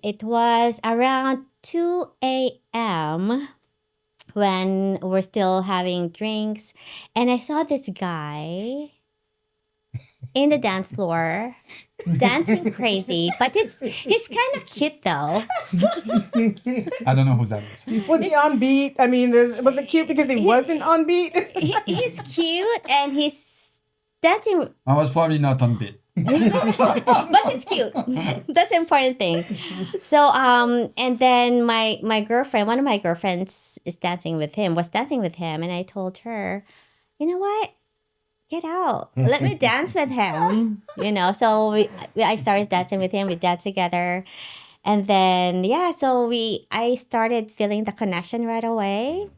It was around 2 a.m. when we're still having drinks, and I saw this guy in the dance floor dancing crazy, but he's kind of cute though. I don't know who that is. Was he on beat? I mean, was it cute because he wasn't on beat? He's cute and he's dancing, I was probably not on beat. but it's cute. That's the important thing. So and then my girlfriend, one of my girlfriends was dancing with him, and I told her, you know what? Get out. Let me dance with him. So I started dancing with him. We danced together. And then I started feeling the connection right away.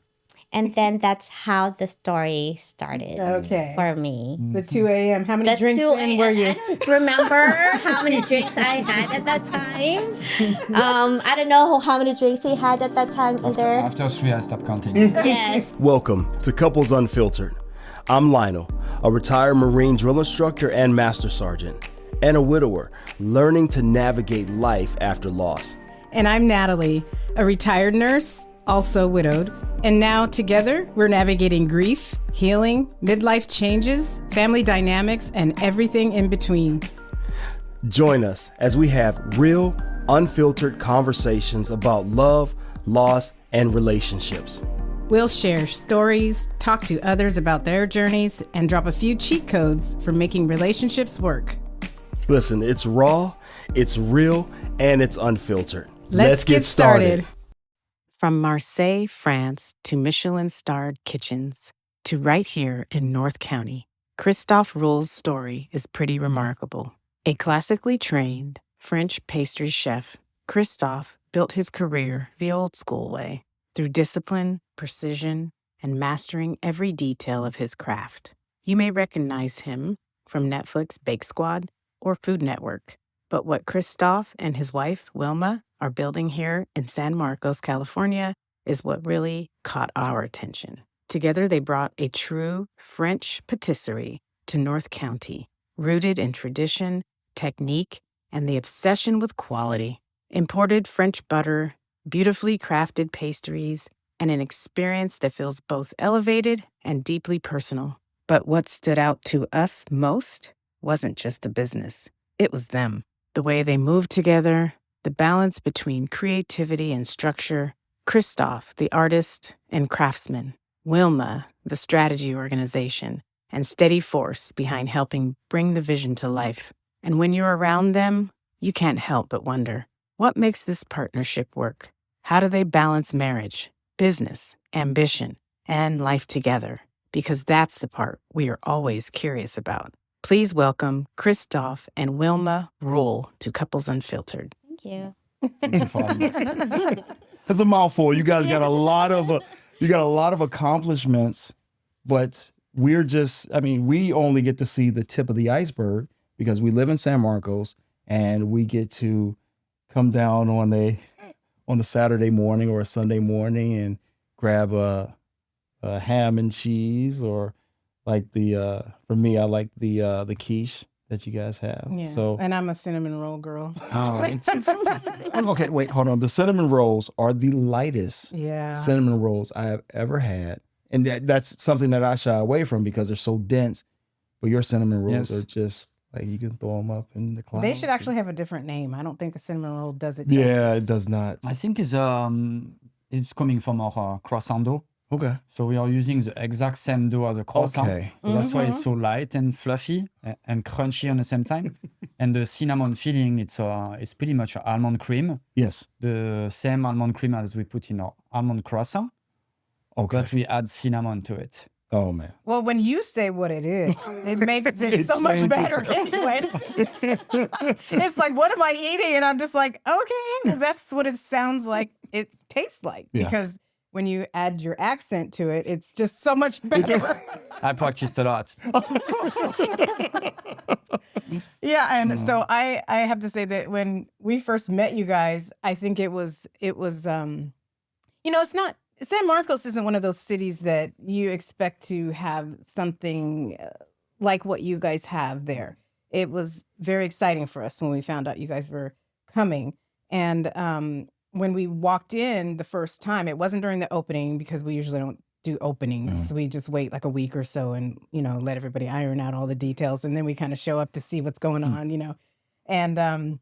And then that's how the story started. Okay. For me. The 2 a.m. How many drinks in were you? I don't remember how many drinks I had at that time. I don't know how many drinks he had at that time either. After 3, I stopped counting. Yes. Welcome to Couples Unfiltered. I'm Lionel, a retired Marine drill instructor and master sergeant, and a widower learning to navigate life after loss. And I'm Natalie, a retired nurse, also widowed. And now together, we're navigating grief, healing, midlife changes, family dynamics, and everything in between. Join us as we have real, unfiltered conversations about love, loss, and relationships. We'll share stories, talk to others about their journeys, and drop a few cheat codes for making relationships work. Listen, it's raw, it's real, and it's unfiltered. Let's get started. From Marseille, France, to Michelin-starred kitchens, to right here in North County, Christophe Rulls' story is pretty remarkable. A classically trained French pastry chef, Christophe built his career the old school way, through discipline, precision, and mastering every detail of his craft. You may recognize him from Netflix Bake Squad or Food Network, but what Christophe and his wife, Wilma, are building here in San Marcos, California, is what really caught our attention. Together, they brought a true French patisserie to North County, rooted in tradition, technique, and the obsession with quality. Imported French butter, beautifully crafted pastries, and an experience that feels both elevated and deeply personal. But what stood out to us most wasn't just the business. It was them. The way they moved together, the balance between creativity and structure. Christophe, the artist and craftsman. Wilma, the strategy organization and steady force behind helping bring the vision to life. And when you're around them, you can't help but wonder, what makes this partnership work? How do they balance marriage, business, ambition, and life together? Because that's the part we are always curious about. Please welcome Christophe and Wilma Rule to Couples Unfiltered. Thank you. Thank you for having us. That's a mouthful. You guys got a lot of accomplishments, but we only get to see the tip of the iceberg because we live in San Marcos and we get to come down on a Saturday morning or a Sunday morning and grab a ham and cheese, or like for me, I like the quiche that you guys have. Yeah. So, and I'm a cinnamon roll girl. okay, wait, hold on. The cinnamon rolls are the lightest cinnamon rolls I have ever had. And that's something that I shy away from because they're so dense. But your cinnamon rolls are just like, you can throw them up in the clouds. They should actually have a different name. I don't think a cinnamon roll does it justice. Yeah, it does not. I think it's coming from our croissant dough. Okay. So we are using the exact same dough as a croissant. Okay. So that's why it's so light and fluffy and crunchy on the same time. And the cinnamon filling, it's pretty much almond cream. Yes. The same almond cream as we put in our almond croissant. Okay. But we add cinnamon to it. Oh, man. Well, when you say what it is, it makes it so much better anyway. It's like, what am I eating? And I'm just like, okay, that's what it sounds like it tastes like. Yeah. Because when you add your accent to it, it's just so much better. I practiced a lot. Yeah, and so I have to say that when we first met you guys, I think it was it's not, San Marcos isn't one of those cities that you expect to have something like what you guys have there. It was very exciting for us when we found out you guys were coming. And when we walked in the first time, it wasn't during the opening because we usually don't do openings. We just wait like a week or so and, let everybody iron out all the details. And then we kind of show up to see what's going on, And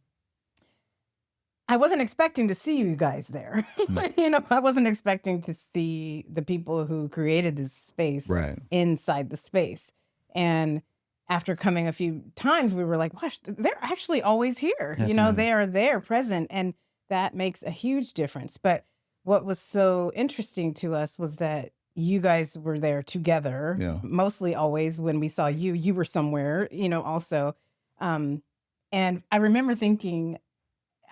I wasn't expecting to see you guys there. I wasn't expecting to see the people who created this space inside the space. And after coming a few times, we were like, gosh, they're actually always here. Yes, They are there present. And that makes a huge difference. But what was so interesting to us was that you guys were there together. Mostly always when we saw you were somewhere, also. And I remember thinking,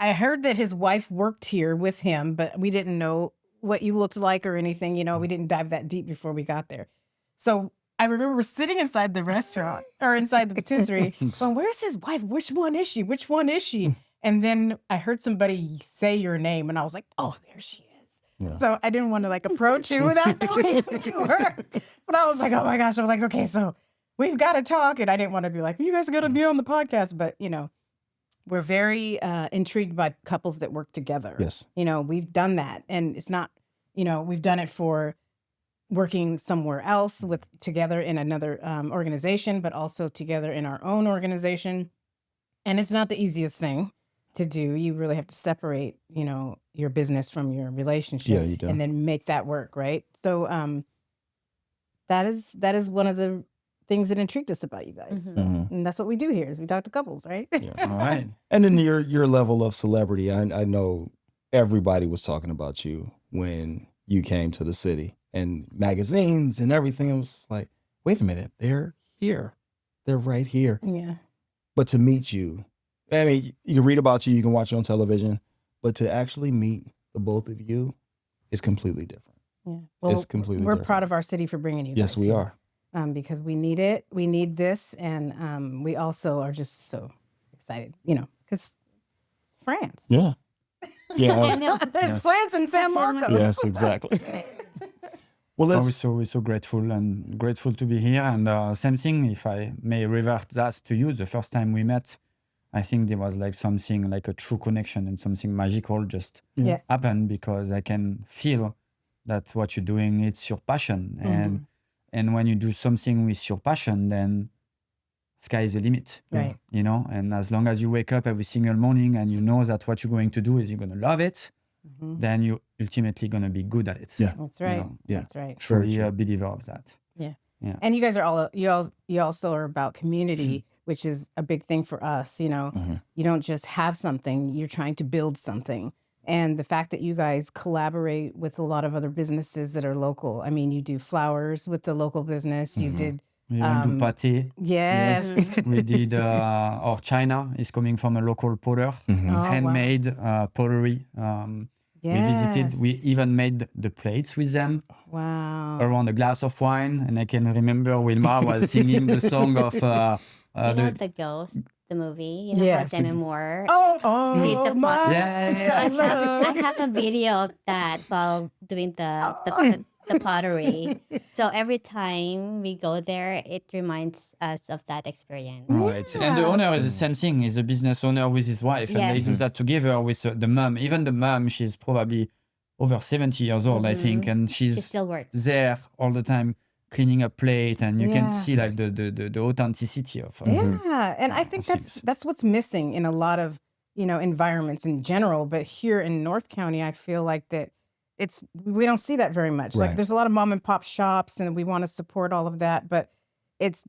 I heard that his wife worked here with him, but we didn't know what you looked like or anything. We didn't dive that deep before we got there. So I remember sitting inside the restaurant or inside the patisserie going, where's his wife? Which one is she? Which one is she? And then I heard somebody say your name and I was like, oh, there she is. Yeah. So I didn't want to approach you without knowing who you were. But I was like, oh my gosh. I was like, okay, so we've got to talk. And I didn't want to be like, you guys are going to be on the podcast. But, we're very intrigued by couples that work together. Yes. We've done that. And it's not, we've done it for working somewhere else together in another organization, but also together in our own organization. And it's not the easiest thing to do. You really have to separate, your business from your relationship. Yeah, you do. And then make that work, right? So that is one of the things that intrigued us about you guys. And that's what we do here is we talk to couples, right? All right. And then your level of celebrity, I know everybody was talking about you when you came to the city and magazines and everything. It was like, wait a minute, they're here. They're right here. Yeah. But to meet you, I mean, you can read about you, you can watch it on television, but to actually meet the both of you is completely different. Yeah. Well, it's completely we're different. proud of our city for bringing you guys. Yes, we here. are. Because we need it. We need this. And we also are just so excited, because France. Yeah. Yeah. It's France and San Marcos. Yes, exactly. Well, we're so grateful and grateful to be here. And same thing, if I may revert that to you, the first time we met, I think there was something like a true connection and something magical just happened because I can feel that what you're doing, it's your passion. And when you do something with your passion, then sky is the limit, right? And as long as you wake up every single morning and you know that what you're going to do is you're going to love it, then you're ultimately going to be good at it. Yeah, that's right. That's right. Truly a believer of that. Yeah. And you guys are you also are about community, which is a big thing for us. You don't just have something; you're trying to build something. And the fact that you guys collaborate with a lot of other businesses that are local. I mean, you do flowers with the local business. You did. We went to pâté. Yes. We did, or China is coming from a local potter, handmade pottery. We visited, we even made the plates with them. Wow. Around a glass of wine. And I can remember Wilma was singing the song of... the Ghost, the movie, yes. Demi Moore. Oh my! Yeah. So I have a video of that while doing the pottery. So every time we go there, it reminds us of that experience. Right. And the owner is the same thing. He's a business owner with his wife. And they do that together with the mom. Even the mom, she's probably over 70 years old, I think. And She she's still works. there all the time, cleaning a plate. And you can see the authenticity of Yeah. And I think that's what's missing in a lot of, environments in general. But here in North County, I feel like that we don't see that very much. Right. Like there's a lot of mom and pop shops and we want to support all of that, but it's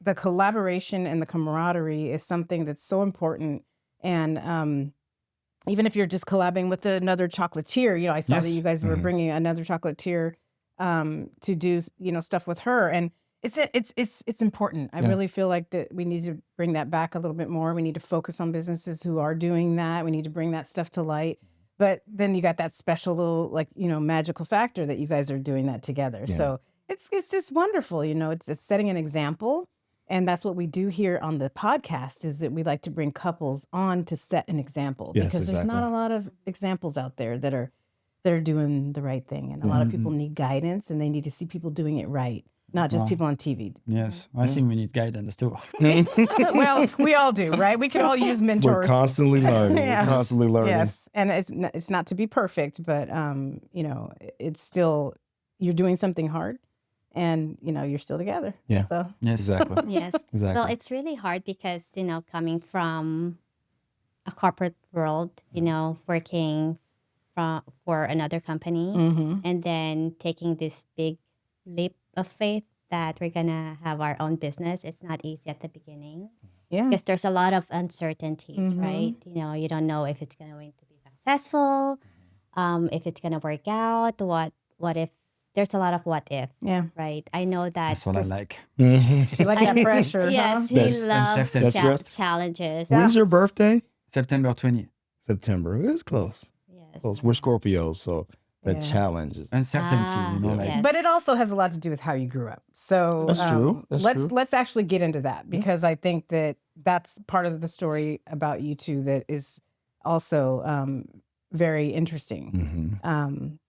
the collaboration and the camaraderie is something that's so important. And even if you're just collabing with another chocolatier, I saw that you guys were bringing another chocolatier to do, stuff with her. And it's important. I really feel like that we need to bring that back a little bit more. We need to focus on businesses who are doing that. We need to bring that stuff to light. But then you got that special little, magical factor that you guys are doing that together. Yeah. So it's just wonderful. It's setting an example. And that's what we do here on the podcast is that we like to bring couples on to set an example. Yes, because there's not a lot of examples out there that are doing the right thing. And a lot of people need guidance and they need to see people doing it right. not just Wow. people on TV. Yes, I think we need guidance too. Well, we all do, right? We can all use mentors. We're constantly learning. Yeah. We're constantly learning. Yes, and it's not to be perfect, but it's still you're doing something hard, and you're still together. Yeah. So Yes. Exactly. Yes. Exactly. Well, it's really hard because, coming from a corporate world, working for another company mhm. and then taking this big leap of faith that we're going to have our own business. It's not easy at the beginning Yeah. because there's a lot of uncertainties, Mhm. right? You don't know if it's going to be successful, if it's going to work out, what if there's a lot of what if, Yeah. right? I know that That's what I like. You like that pressure, Yes, huh? he That's- loves that's stress. challenges. When's your birthday? September 20. September. It's close. Yes. Close. We're Scorpios, so the Yeah. challenge is. Uncertainty, Ah, like yes. But it also has a lot to do with how you grew up. So That's true. That's let's true. let's actually get into that because I think that's part of the story about you two that is also very interesting. Mhm.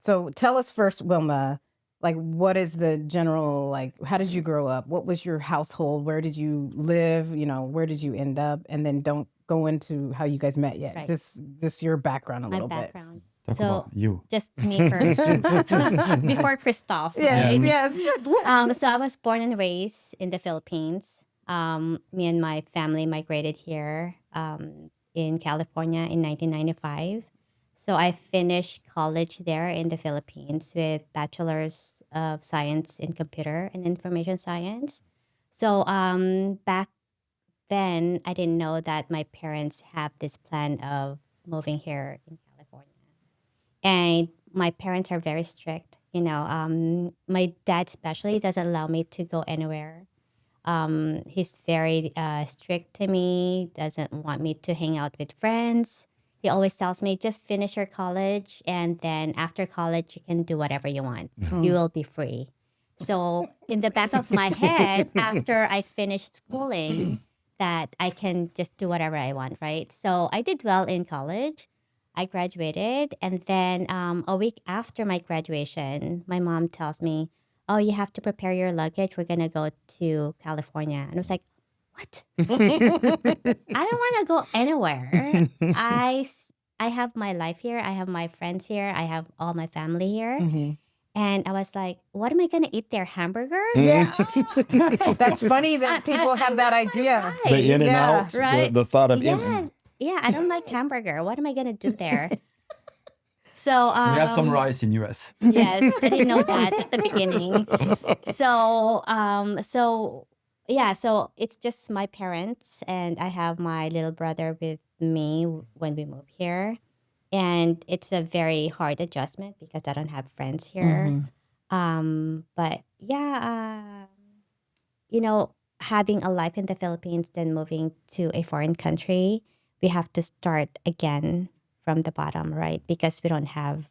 So tell us first, Wilma, like what is the general how did you grow up? What was your household? Where did you live? Where did you end up? And then don't go into how you guys met yet. Right. Just your background a My little bit. background. talk So about you. just me first. Before Christophe. Yes, right? yes. So I was born and raised in the Philippines. Me and my family migrated here in California in 1995. So I finished college there in the Philippines with Bachelor's of Science in Computer and Information Science. So back then, I didn't know that my parents have this plan of moving here in California. And my parents are very strict. My dad especially doesn't allow me to go anywhere. He's very strict to me, doesn't want me to hang out with friends. He always tells me, just finish your college, and then after college, you can do whatever you want. You will be free. So in the back of my head, after I finished schooling, that I can just do whatever I want, right? So I did well in college. I graduated, and then a week after my graduation, my mom tells me, "Oh, you have to prepare your luggage. We're gonna go to California." And I was like, "What? I don't want to go anywhere. I have my life here. I have my friends here. I have all my family here." And I was like, "What am I gonna eat there? Hamburger?" Yeah. That's funny that people have that idea. The in and Yeah, out, right. the thought of Yeah, yeah. I don't like hamburger. What am I gonna do there? So We have some rice in US. yes, I didn't know that at the beginning. So so it's just my parents, and I have my little brother with me when we moved here, and it's a very hard adjustment because I don't have friends here. But yeah, having a life in the Philippines, then moving to a foreign country, we have to start again from the bottom, right? Because we don't have,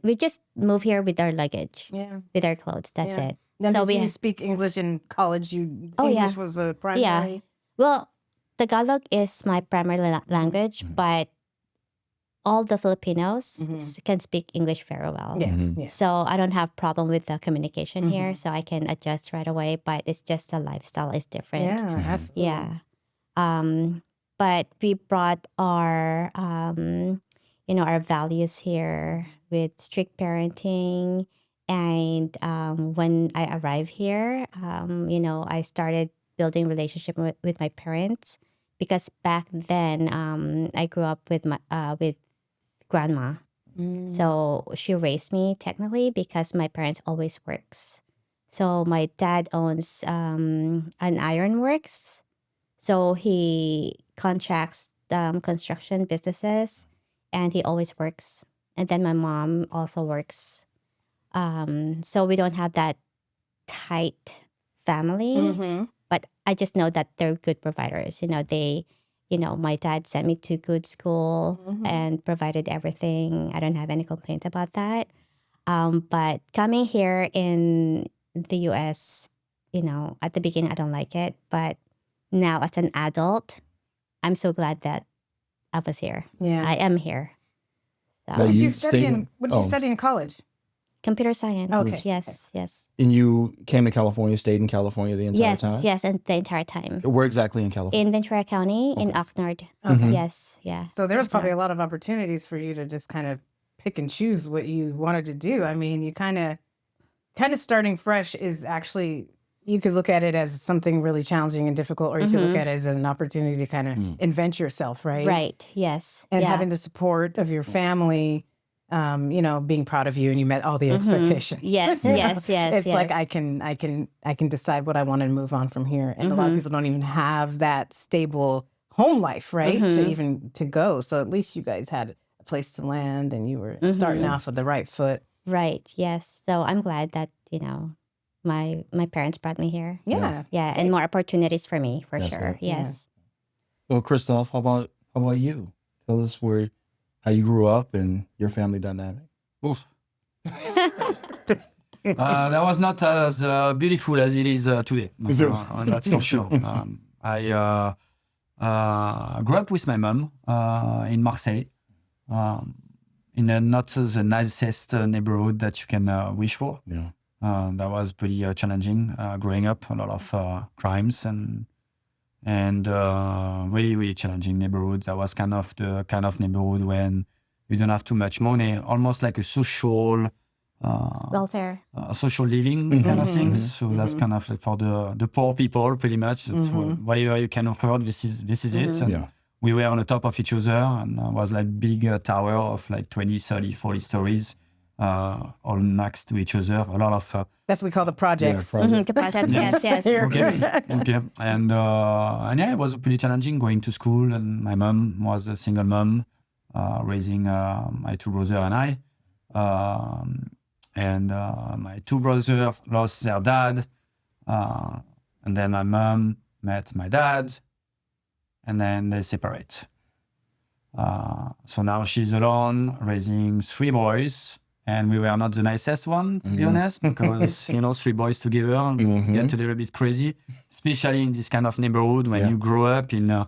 we just move here with our luggage, Yeah. with our clothes. That's Yeah. it. Now, So did we you speak English in college? Oh, yeah. English was a primary. Well, Tagalog is my primary language, but all the Filipinos can speak English very well. Yeah. Yeah. So I don't have problem with the communication here, so I can adjust right away. But it's just the lifestyle is different. Yeah. Absolutely. Yeah. But we brought our our values here with strict parenting. And when I arrived here, I started building relationship with my parents because back then I grew up with with grandma. So she raised me technically because my parents always works. So my dad owns an ironworks. So he contracts construction businesses, and he always works. And then my mom also works. So we don't have that tight family, but I just know that they're good providers. My dad sent me to good school and provided everything. I don't have any complaints about that. But coming here in the US, at the beginning, I don't like it. But now as an adult, I'm so glad that I was here. Yeah. I am here. So, Now What did you you study stayed in? in- What did you oh. study in college? Computer science. Okay. Yes, yes. And you came to California, stayed in California the entire time? Yes, yes, and the entire time. Where exactly in California? In Ventura County, in Oxnard. Okay. Yes, yeah. So there was probably a lot of opportunities for you to just kind of pick and choose what you wanted to do. I mean, you kind of starting fresh is actually, you could look at it as something really challenging and difficult, or you could look at it as an opportunity to kind of invent yourself, right? Right, yes. And yeah. having the support of your family, you know, being proud of you, and you met all the expectations. Yes, You know? yes, yes. It's like yes. I can decide what I want to move on from here, and a lot of people don't even have that stable home life, right? To go. So at least you guys had a place to land, and you were starting off with the right foot. Right, yes. So I'm glad that, you know, my parents brought me here. Yeah. Yeah, and more opportunities for me, for That's sure. right. Yes. Well, Christophe, how about you? Tell us how you grew up and your family dynamic. Oof. That was not as beautiful as it is today. That's for sure. I grew up with my mom in Marseille, in not the nicest neighborhood that you can wish for. Yeah. That was pretty challenging growing up. A lot of crimes and really, really challenging neighborhood. That was kind of the neighborhood when you don't have too much money, almost like a social Welfare. social living kind of things. So that's kind of like for the poor people, pretty much. It's whatever you can afford. This is it. And we were on the top of each other, and it was like big tower of like 20, 30, 40 stories, all next to each other. A lot of That's what we call the projects. The projects, yes, yes. okay. And yeah, it was pretty challenging going to school. And my mom was a single mom, raising my two brothers and I. And my two brothers lost their dad. And then my mom met my dad. And then they separate. So now she's alone, raising three boys. And we were not the nicest one, to be honest, because, you know, three boys together get a little bit crazy, especially in this kind of neighborhood when you grow up in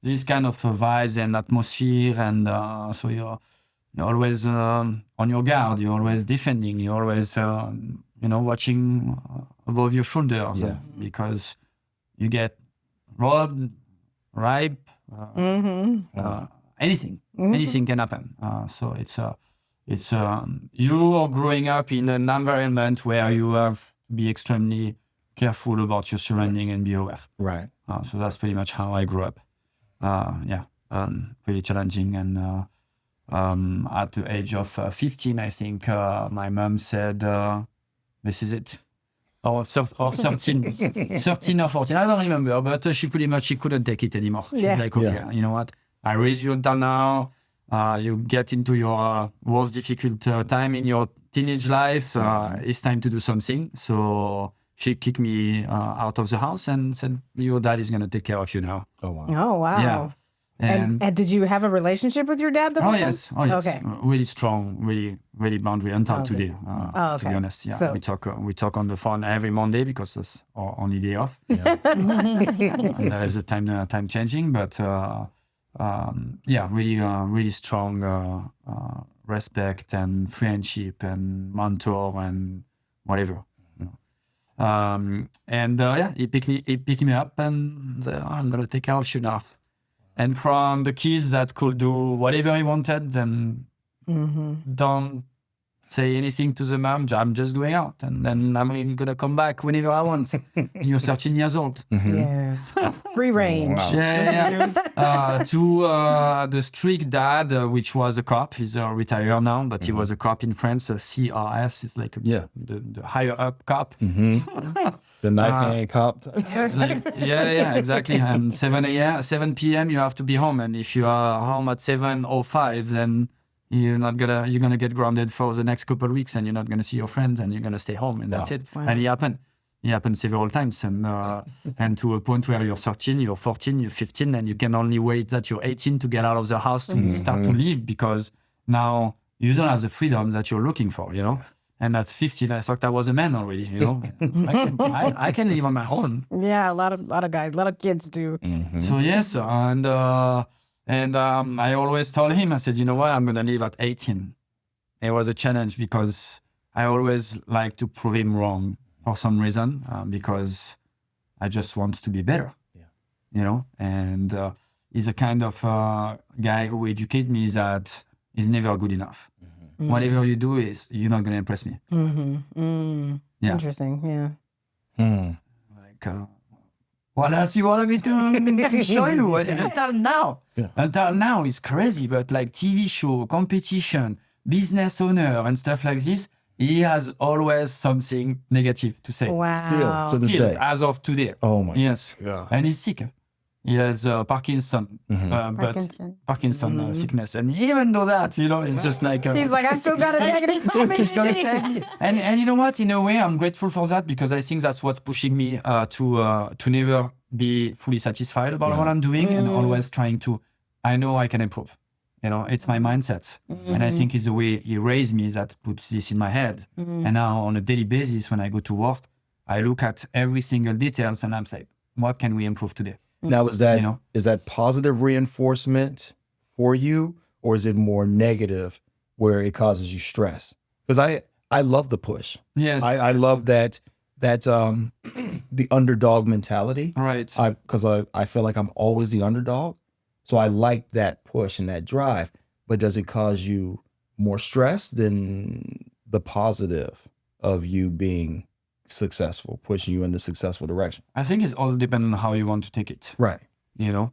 this kind of vibes and atmosphere. And so you're always on your guard, you're always defending, you're always, watching above your shoulders because you get robbed, raped, anything can happen. So it's you're growing up in an environment where you have to be extremely careful about your surrounding and be aware. Right. So that's pretty much how I grew up. Pretty challenging. And at the age of 15, I think my mom said, "This is it." Or 13, 13 or 14, I don't remember, but she couldn't take it anymore. She's like, okay, you know what? I raised you until now. You get into your most difficult time in your teenage life. It's time to do something. So she kicked me out of the house and said, your dad is going to take care of you now. Oh, wow. Oh, wow. Yeah. And did you have a relationship with your dad the whole time? Yes. Oh, yes. Okay. Really strong, really, really boundary until today. To be honest, yeah. So- We talk on the phone every Monday because that's our only day off. And there is a time changing, but really strong respect and friendship and mentor and whatever. He picked me up and said, I'm gonna take care of you now. And from the kids that could do whatever he wanted and don't say anything to the mom, I'm just going out. And then I'm going to come back whenever I want. You're 13 years old. Yeah. Free range. Wow. To the strict dad, which was a cop. He's retired now, but he was a cop in France. CRS is like the higher up cop. The knife hand cop. Exactly. And 7 p.m. you have to be home, and if you are home at 7:05, then you're gonna get grounded for the next couple of weeks, and you're not gonna see your friends, and you're gonna stay home, and that's it. Wow. And it happened several times, and to a point where you're 13, you're 14, you're 15, and you can only wait that you're 18 to get out of the house to start to leave, because now you don't have the freedom that you're looking for, you know. And at 15, I thought I was a man already, you know. I can live on my own. Yeah, a lot of guys, a lot of kids do. So yes, and I always told him, I said, you know what, I'm gonna leave at 18. It was a challenge because I always like to prove him wrong for some reason, because I just want to be better. You know, and he's a kind of guy who educates me that is never good enough. Whatever you do is you're not gonna impress me. Yeah. Interesting. Yeah. Like, what else you want me to show you? Until now, it's crazy. But like TV show, competition, business owner, and stuff like this, he has always something negative to say. Wow. Still to this day. As of today. Oh my. Yes. Yeah. And he's sick. He has Parkinson, Parkinson. Sickness. And even though that, you know, it's just like... He's like, I still got a negative comment. and you know what? In a way, I'm grateful for that, because I think that's what's pushing me to never be fully satisfied about what I'm doing and always trying to... I know I can improve. You know, it's my mindset. And I think it's the way he raised me that puts this in my head. And now on a daily basis, when I go to work, I look at every single details and I'm like, what can we improve today? Now, is that You know? is that positive reinforcement for you, or is it more negative where it causes you stress? Because I love the push. Yes. I love that the underdog mentality. Right. Because I feel like I'm always the underdog, so I like that push and that drive. But does it cause you more stress than the positive of you being successful, pushing you in the successful direction? I think it's all dependent on how you want to take it. Right. You know,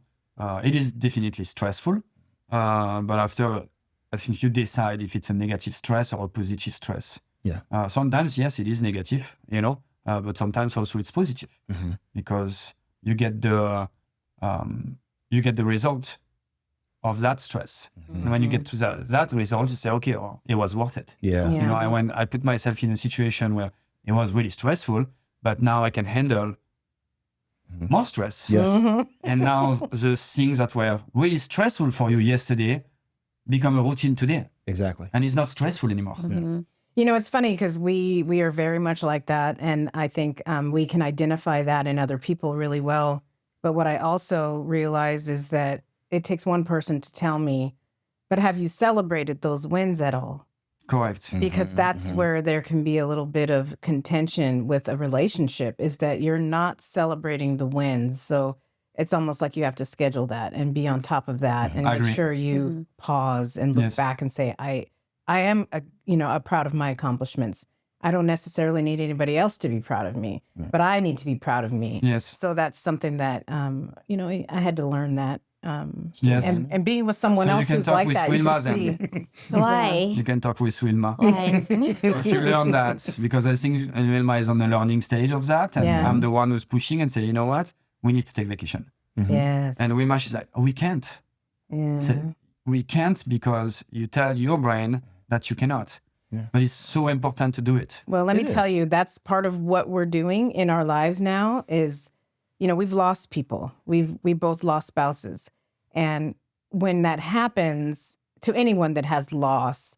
it is definitely stressful, but after, I think you decide if it's a negative stress or a positive stress. Yeah. Sometimes, yes, it is negative, you know, but sometimes also it's positive because you get the result of that stress. And when you get to that result, you say, okay, it was worth it. Yeah. You know, I put myself in a situation where it was really stressful, but now I can handle more stress. Yes. And now the things that were really stressful for you yesterday become a routine today. Exactly. And it's not stressful anymore. You know, it's funny because we are very much like that. And I think we can identify that in other people really well. But what I also realize is that it takes one person to tell me, but have you celebrated those wins at all? Correct. Because that's where there can be a little bit of contention with a relationship, is that you're not celebrating the wins. So it's almost like you have to schedule that and be on top of that and make sure you pause and look back and say, I am proud of my accomplishments. I don't necessarily need anybody else to be proud of me, but I need to be proud of me. Yes. So that's something that I had to learn that. Yes. And being with someone So you else can who's talk like with that, Wilma you can see. Why? You can talk with Wilma. Why? If you learn that, because I think Wilma is on the learning stage of that, and I'm the one who's pushing and say, you know what, we need to take vacation. Yes. And Wilma, she's like, we can't. Yeah. So we can't because you tell your brain that you cannot. But it's so important to do it. Well, let me It tell is. you, that's part of what we're doing in our lives now is, we've lost people. We both lost spouses. And when that happens to anyone that has loss,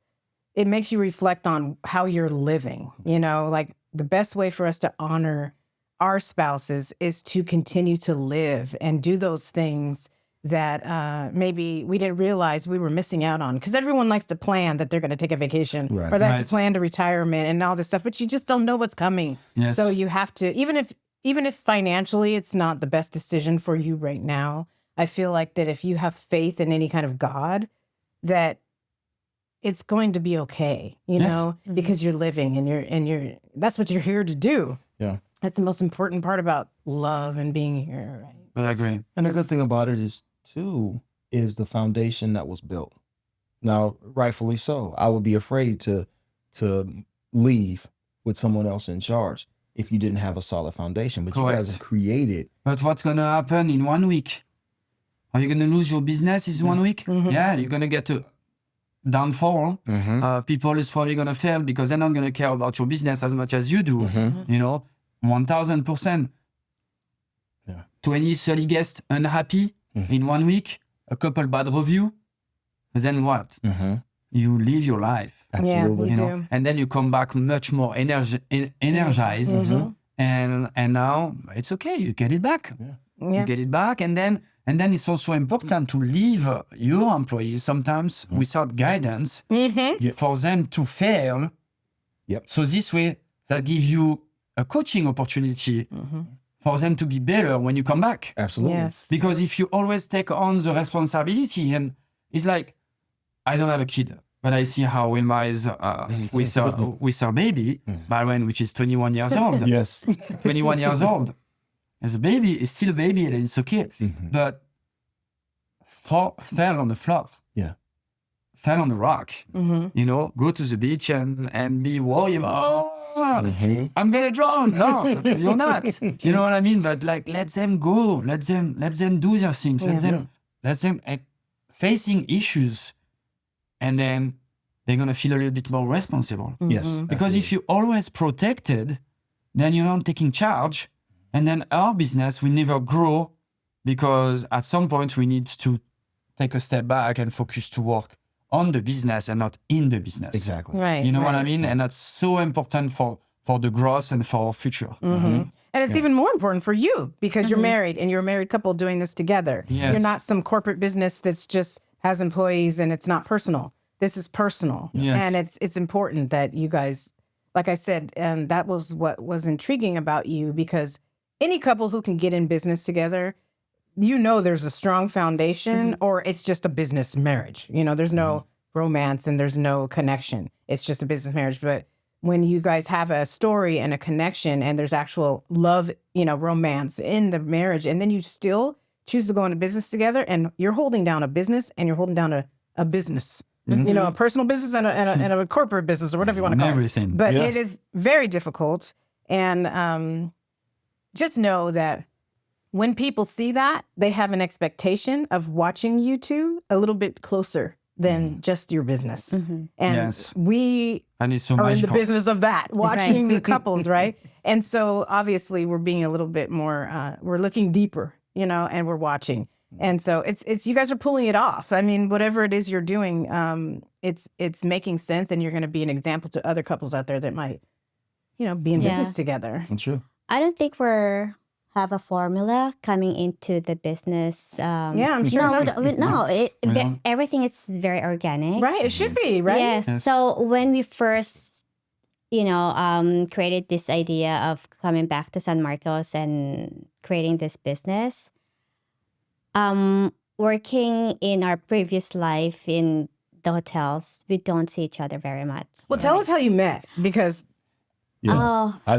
it makes you reflect on how you're living. Like the best way for us to honor our spouses is to continue to live and do those things that maybe we didn't realize we were missing out on. Because everyone likes to plan that they're going to take a vacation Right. or they have Right. to plan to retirement and all this stuff, but you just don't know what's coming. Yes. So you have to, even if financially it's not the best decision for you right now, I feel like that if you have faith in any kind of God, that it's going to be okay, because you're living and you're that's what you're here to do. Yeah. That's the most important part about love and being here, right? I agree. And the good thing about it is the foundation that was built. Now, rightfully so. I would be afraid to leave with someone else in charge if you didn't have a solid foundation. But you guys have created. But what's going to happen in 1 week? Are you going to lose your business in 1 week? Yeah, you're going to get a downfall. People is probably going to fail because they're not going to care about your business as much as you do. 1000%. 20, 30 guests unhappy in 1 week, a couple bad review. But then what? You live your life. Absolutely. Yeah, You know, and then you come back much more energized, and now it's okay. You get it back. You get it back, and then it's also important to leave your employees sometimes without guidance for them to fail Yep. So this way, that gives you a coaching opportunity for them to be better when you come back. Absolutely. Yes. Because if you always take on the responsibility, and it's like, I don't have a kid, but I see how Wilma is with her baby, Byron, which is 21 years old. Yes. 21 years old. As a baby, it's still a baby and it's okay. But fell on the floor. Yeah. Fell on the rock. You know, go to the beach and be worried about, I'm gonna drown. No, you're not. You know what I mean? But like, let them go. Let them do their things. Let them facing issues, and then they're gonna feel a little bit more responsible. Yes. Because if you're always protected, then you're not taking charge, and then our business will never grow, because at some point we need to take a step back and focus to work on the business and not in the business. Exactly. Right. You know what I mean? And that's so important for the growth and for our future. And it's even more important for you because you're married and you're a married couple doing this together. Yes. You're not some corporate business that's just has employees and it's not personal. This is personal. Yes. And it's important that you guys, like I said, and that was what was intriguing about you, because any couple who can get in business together, you know there's a strong foundation, or it's just a business marriage. You know, there's no romance and there's no connection. It's just a business marriage. But when you guys have a story and a connection and there's actual love, you know, romance in the marriage, and then you still choose to go into business together, and you're holding down a business and you're holding down a business, you know, a personal business and a corporate business, or whatever you want to call Everything. it. But it is very difficult. And just know that when people see that, they have an expectation of watching you two a little bit closer than just your business. And Yes. we And it's so are in the magical. business of that, watching the couples, right? And so obviously we're being a little bit more, we're looking deeper, you know, and we're watching. And so it's you guys are pulling it off. I mean, whatever it is you're doing, it's making sense, and you're going to be an example to other couples out there that might, you know, be in business together. That's true. I don't think have a formula coming into the business. Yeah, I'm sure No, not. everything is very organic. Right, it should be, right? Yes. So when we first, created this idea of coming back to San Marcos and creating this business, working in our previous life in the hotels, we don't see each other very much. Well, tell us how you met, because Yeah. Oh. How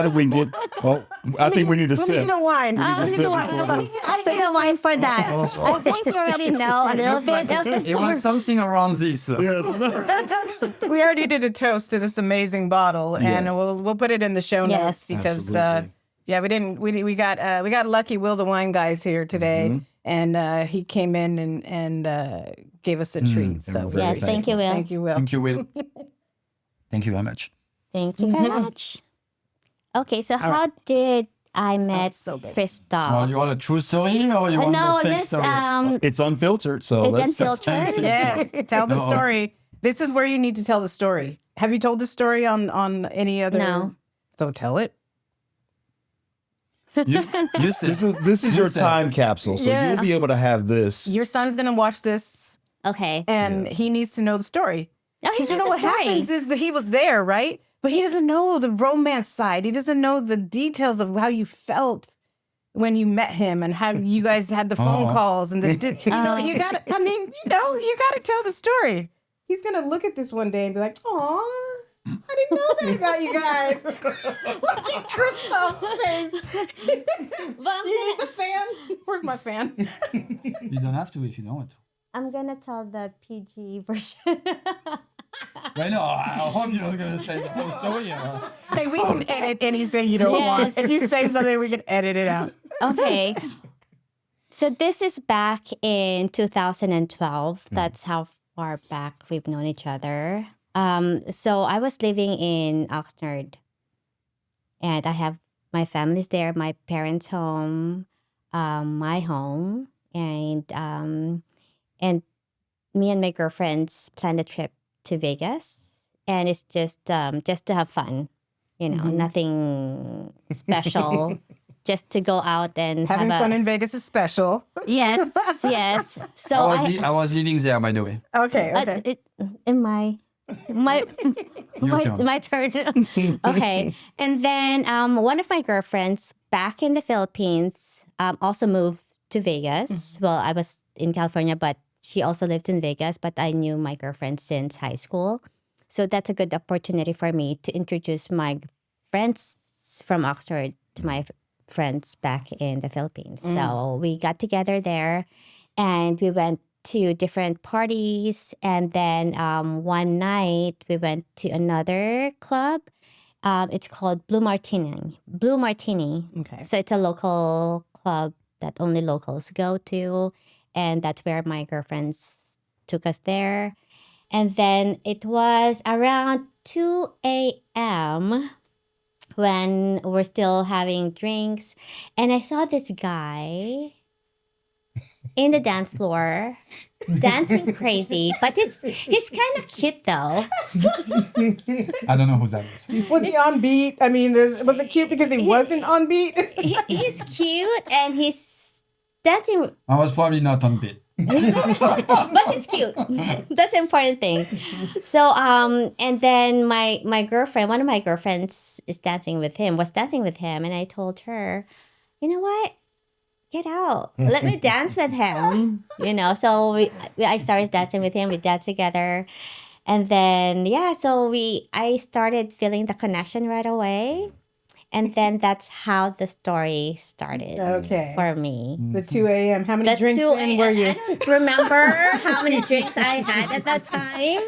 did we get? Well, I think we need to we need sit. a wine. We need a wine. I think a wine for that. I think you already know a little bit. It was something around this. We already did a toast to this amazing bottle, and we'll put it in the show notes, because Absolutely. we got lucky. Will, the wine guys, here today, and he came in and gave us a treat. So very Yes, thank you, Will. thank you, Will. Thank you, Will. Thank you very much. Thank you very much. Okay, so how did I met Christophe? Well, you want a true story or you want No, a fake let's story? It's unfiltered, so it's let's unfiltered. Yes, tell the story. This is where you need to tell the story. Have you told the story on any other? No. So tell it. You said, This is your said- time capsule, so Yes. you'll be able to have this. Your son's gonna watch this, Okay. and he needs to know the story. Oh, here's You know the what story. happens is that he was there, right? But he doesn't know the romance side. He doesn't know the details of how you felt when you met him, and how you guys had the phone calls and you gotta. I mean, you gotta tell the story. He's gonna look at this one day and be like, "Aw, I didn't know that about you guys." Look at Christophe's face. You need the fan? Where's my fan? you don't have to if you don't want to. I'm gonna tell the PG version. But no, I hope you're not going to say the whole story. Hey, we can edit anything you don't want. Yes. If you say something, we can edit it out. Okay. So this is back in 2012. That's how far back we've known each other. So I was living in Oxnard, and I have my family's there, my parents' home, my home, and me and my girlfriends planned a trip to Vegas, and it's just to have fun, nothing special. Just to go out and Having have fun in Vegas is special. yes. So I was living there, by the way. Okay. in my my Your turn. my turn. Okay, and then one of my girlfriends back in the Philippines also moved to Vegas. Well, I was in California, but she also lived in Vegas. But I knew my girlfriend since high school, so that's a good opportunity for me to introduce my friends from Oxford to my friends back in the Philippines. So we got together there, and we went to different parties, and then one night we went to another club. It's called Blue Martini. Blue Martini. Okay. So it's a local club that only locals go to, and that's where my girlfriends took us there. And then it was around 2 a.m. when we're still having drinks, and I saw this guy in the dance floor dancing crazy, but he's kind of cute though. I don't know who that is. Was he on beat? I mean, was it cute because he wasn't on beat? He's cute and he's dancing, I was probably not on beat. but it's cute. That's the important thing. So and then my girlfriend, one of my girlfriends was dancing with him, and I told her, you know what? Get out. Let me dance with him. So I started dancing with him. We danced together. And then, I started feeling the connection right away. And then that's how the story started Okay. for me. The 2 a.m. How many The drinks 2 in were you? I don't remember how many drinks I had at that time.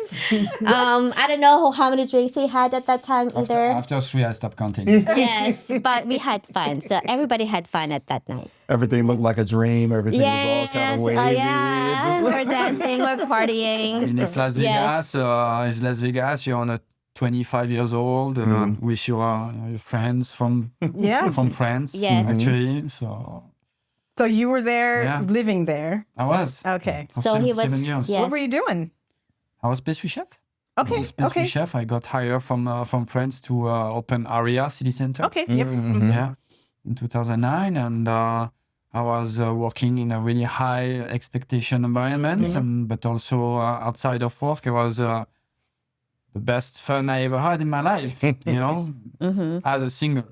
I don't know how many drinks he had at that time either. After 3, I stopped counting. Yes, but we had fun. So everybody had fun at that night. Everything looked like a dream. Everything was all kind of wavy. Yeah. We're dancing, we're partying. In Las Vegas, Yes. it's Las Vegas. You're on a 25 years old with your friends from France. Yes. Actually. So So you were there, Yeah. living there. I was. Okay. For So he was- 7 years. yeah. What were you doing? I was pastry chef. Okay. I was pastry Okay. chef. I got hired from France to open Aria City Center. Okay. Yep. Yeah, in 2009, and I was working in a really high expectation environment, but also outside of work, it was the best fun I ever had in my life. As a single,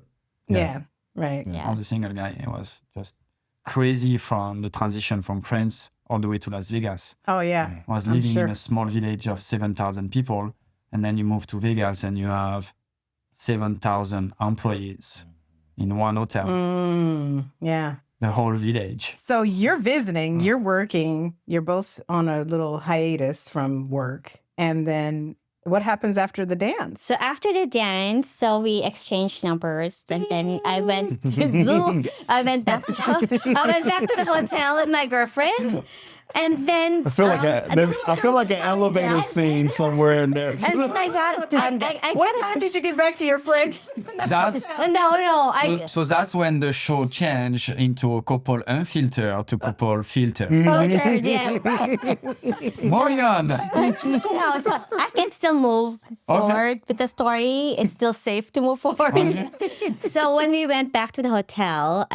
Yeah. Right. Yeah. as a single guy, it was just crazy from the transition from France all the way to Las Vegas. Oh yeah. I was I'm living sure. in a small village of 7,000 people, and then you move to Vegas and you have 7,000 employees in one hotel, Yeah. the whole village. So you're visiting, you're working, you're both on a little hiatus from work, and then what happens after the dance? So after the dance, we exchanged numbers, and then I went back to the hotel with my girlfriend, and then I feel like an elevator scene somewhere in there. And then I got What time did you get back to your friends? That's no. so that's when the show changed into a couple unfiltered to couple filtered. Filtered, yeah. Morgan, No, so I can still move forward with the story. It's still safe to move forward. So when we went back to the hotel,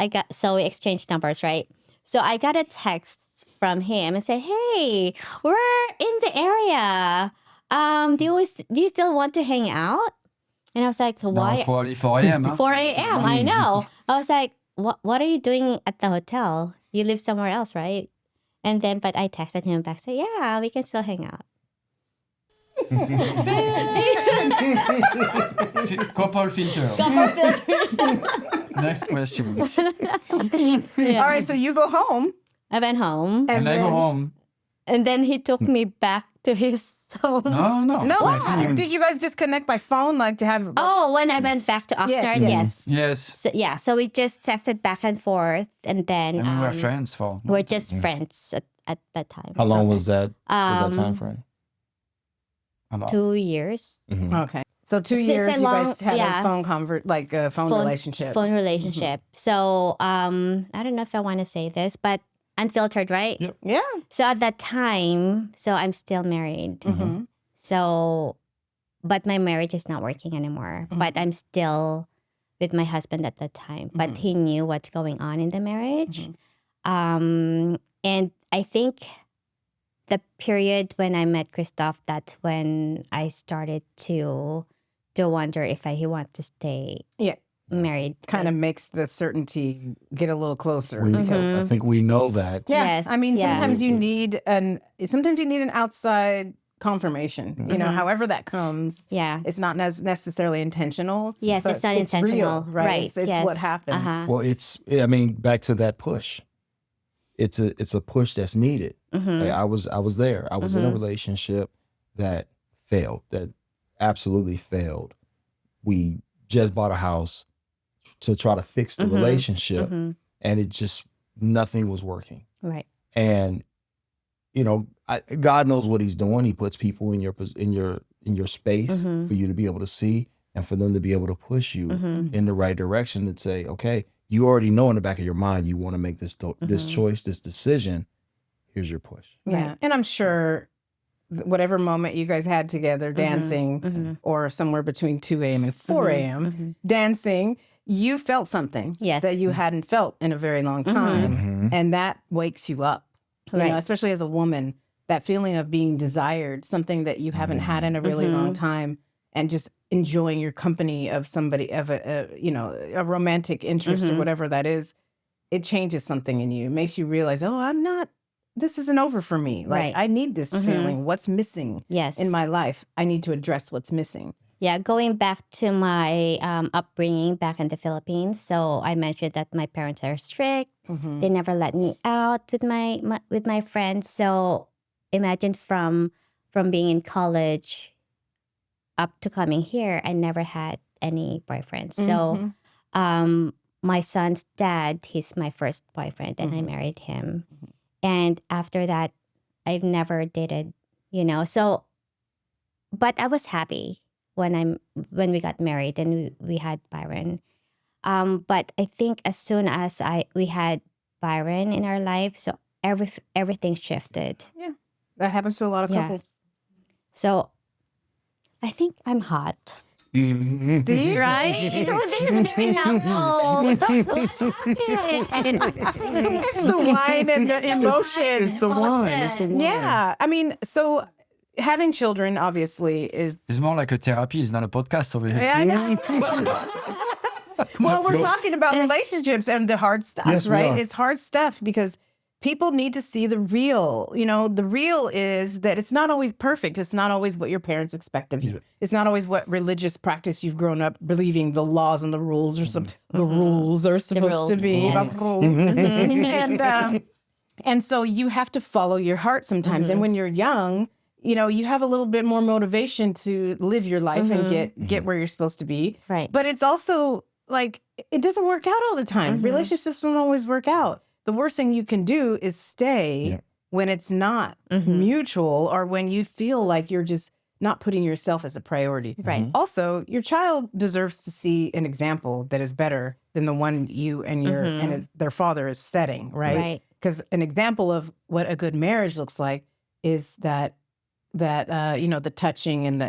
we exchanged numbers, right? So I got a text from him and said, "Hey, we're in the area. Do you still want to hang out?" And I was like, that was "Why?" probably 4 a.m. Huh? 4 a.m. I know. I was like, "What are you doing at the hotel? You live somewhere else, right?" And then, but I texted him back, said, "Yeah, we can still hang out." Couple filter. Next question. All right, so you go home. I went home, And I go home. and then he took me back to his home. No. No, did you guys just connect by phone, like to have? Oh, when I went back to Oxford, yes. yes. Yes. So we just texted back and forth, and then And we were friends for. we're just friends at that time. How long was that? Was that time frame? a lot. 2 years. Okay, so 2 It's years a you long- guys had yeah. a phone relationship. Phone relationship. So I don't know if I want to say this, but unfiltered, right? Yep. Yeah. So at that time, I'm still married. Mm-hmm. So, but my marriage is not working anymore. But I'm still with my husband at that time. But he knew what's going on in the marriage. And I think the period when I met Christophe, that's when I started to wonder if he want to stay Yeah. married. Kind of makes the certainty get a little closer. I think we know that. Yeah. Yes, I mean, yeah. sometimes you need an outside confirmation. You know, however that comes. Yeah. It's not necessarily intentional. Yes, but it's not intentional. real, right? Right, It's yes. what happens. Uh-huh. Well, back to that push. It's a push that's needed. Like, I was there. I was in a relationship that failed, that absolutely failed. We just bought a house to try to fix the relationship, and it just, nothing was working. Right. And God knows what He's doing. He puts people in your space for you to be able to see, and for them to be able to push you in the right direction to say, okay, you already know in the back of your mind you want to make this choice, this decision. Here's your push. Yeah. Right. And I'm sure whatever moment you guys had together dancing or somewhere between 2 a.m. and 4 a.m. dancing, you felt something Yes. that you hadn't felt in a very long time. And that wakes you up, you know, especially as a woman, that feeling of being desired, something that you haven't had in a really long time, and just enjoying your company of somebody, of a romantic interest or whatever that is. It changes something in you. It makes you realize, this isn't over for me. Like, Right. I need this feeling. What's missing Yes. in my life? I need to address what's missing. Yeah, going back to my upbringing back in the Philippines. So I mentioned that my parents are strict. They never let me out with my friends. So imagine from being in college up to coming here, I never had any boyfriends. So my son's dad, he's my first boyfriend, and I married him. And after that, I've never dated, So, but I was happy when we got married and we had Byron. But I think as soon as we had Byron in our life, so everything shifted. Yeah. That happens to a lot of Yeah. couples. So I think I'm hot. See? Right? It's the wine and the emotion. It's the wine. It's the wine. Yeah. I mean, so having children obviously is. It's more like a therapy. It's not a podcast over here. Yeah, I know. Well, we're talking about relationships and the hard stuff, Yes, we right? are. It's hard stuff because people need to see the real. The real is that it's not always perfect. It's not always what your parents expect of you. Yeah. It's not always what religious practice you've grown up believing the laws and the rules or the rules are supposed to rules, be. yes. The rules. And so you have to follow your heart sometimes. And when you're young, you have a little bit more motivation to live your life and get where you're supposed to be. Right. But it's also like, it doesn't work out all the time. Relationships don't always work out. The worst thing you can do is stay when it's not mutual, or when you feel like you're just not putting yourself as a priority. Right. Also, your child deserves to see an example that is better than the one you and their father is setting, right? Right. Because an example of what a good marriage looks like is that the touching and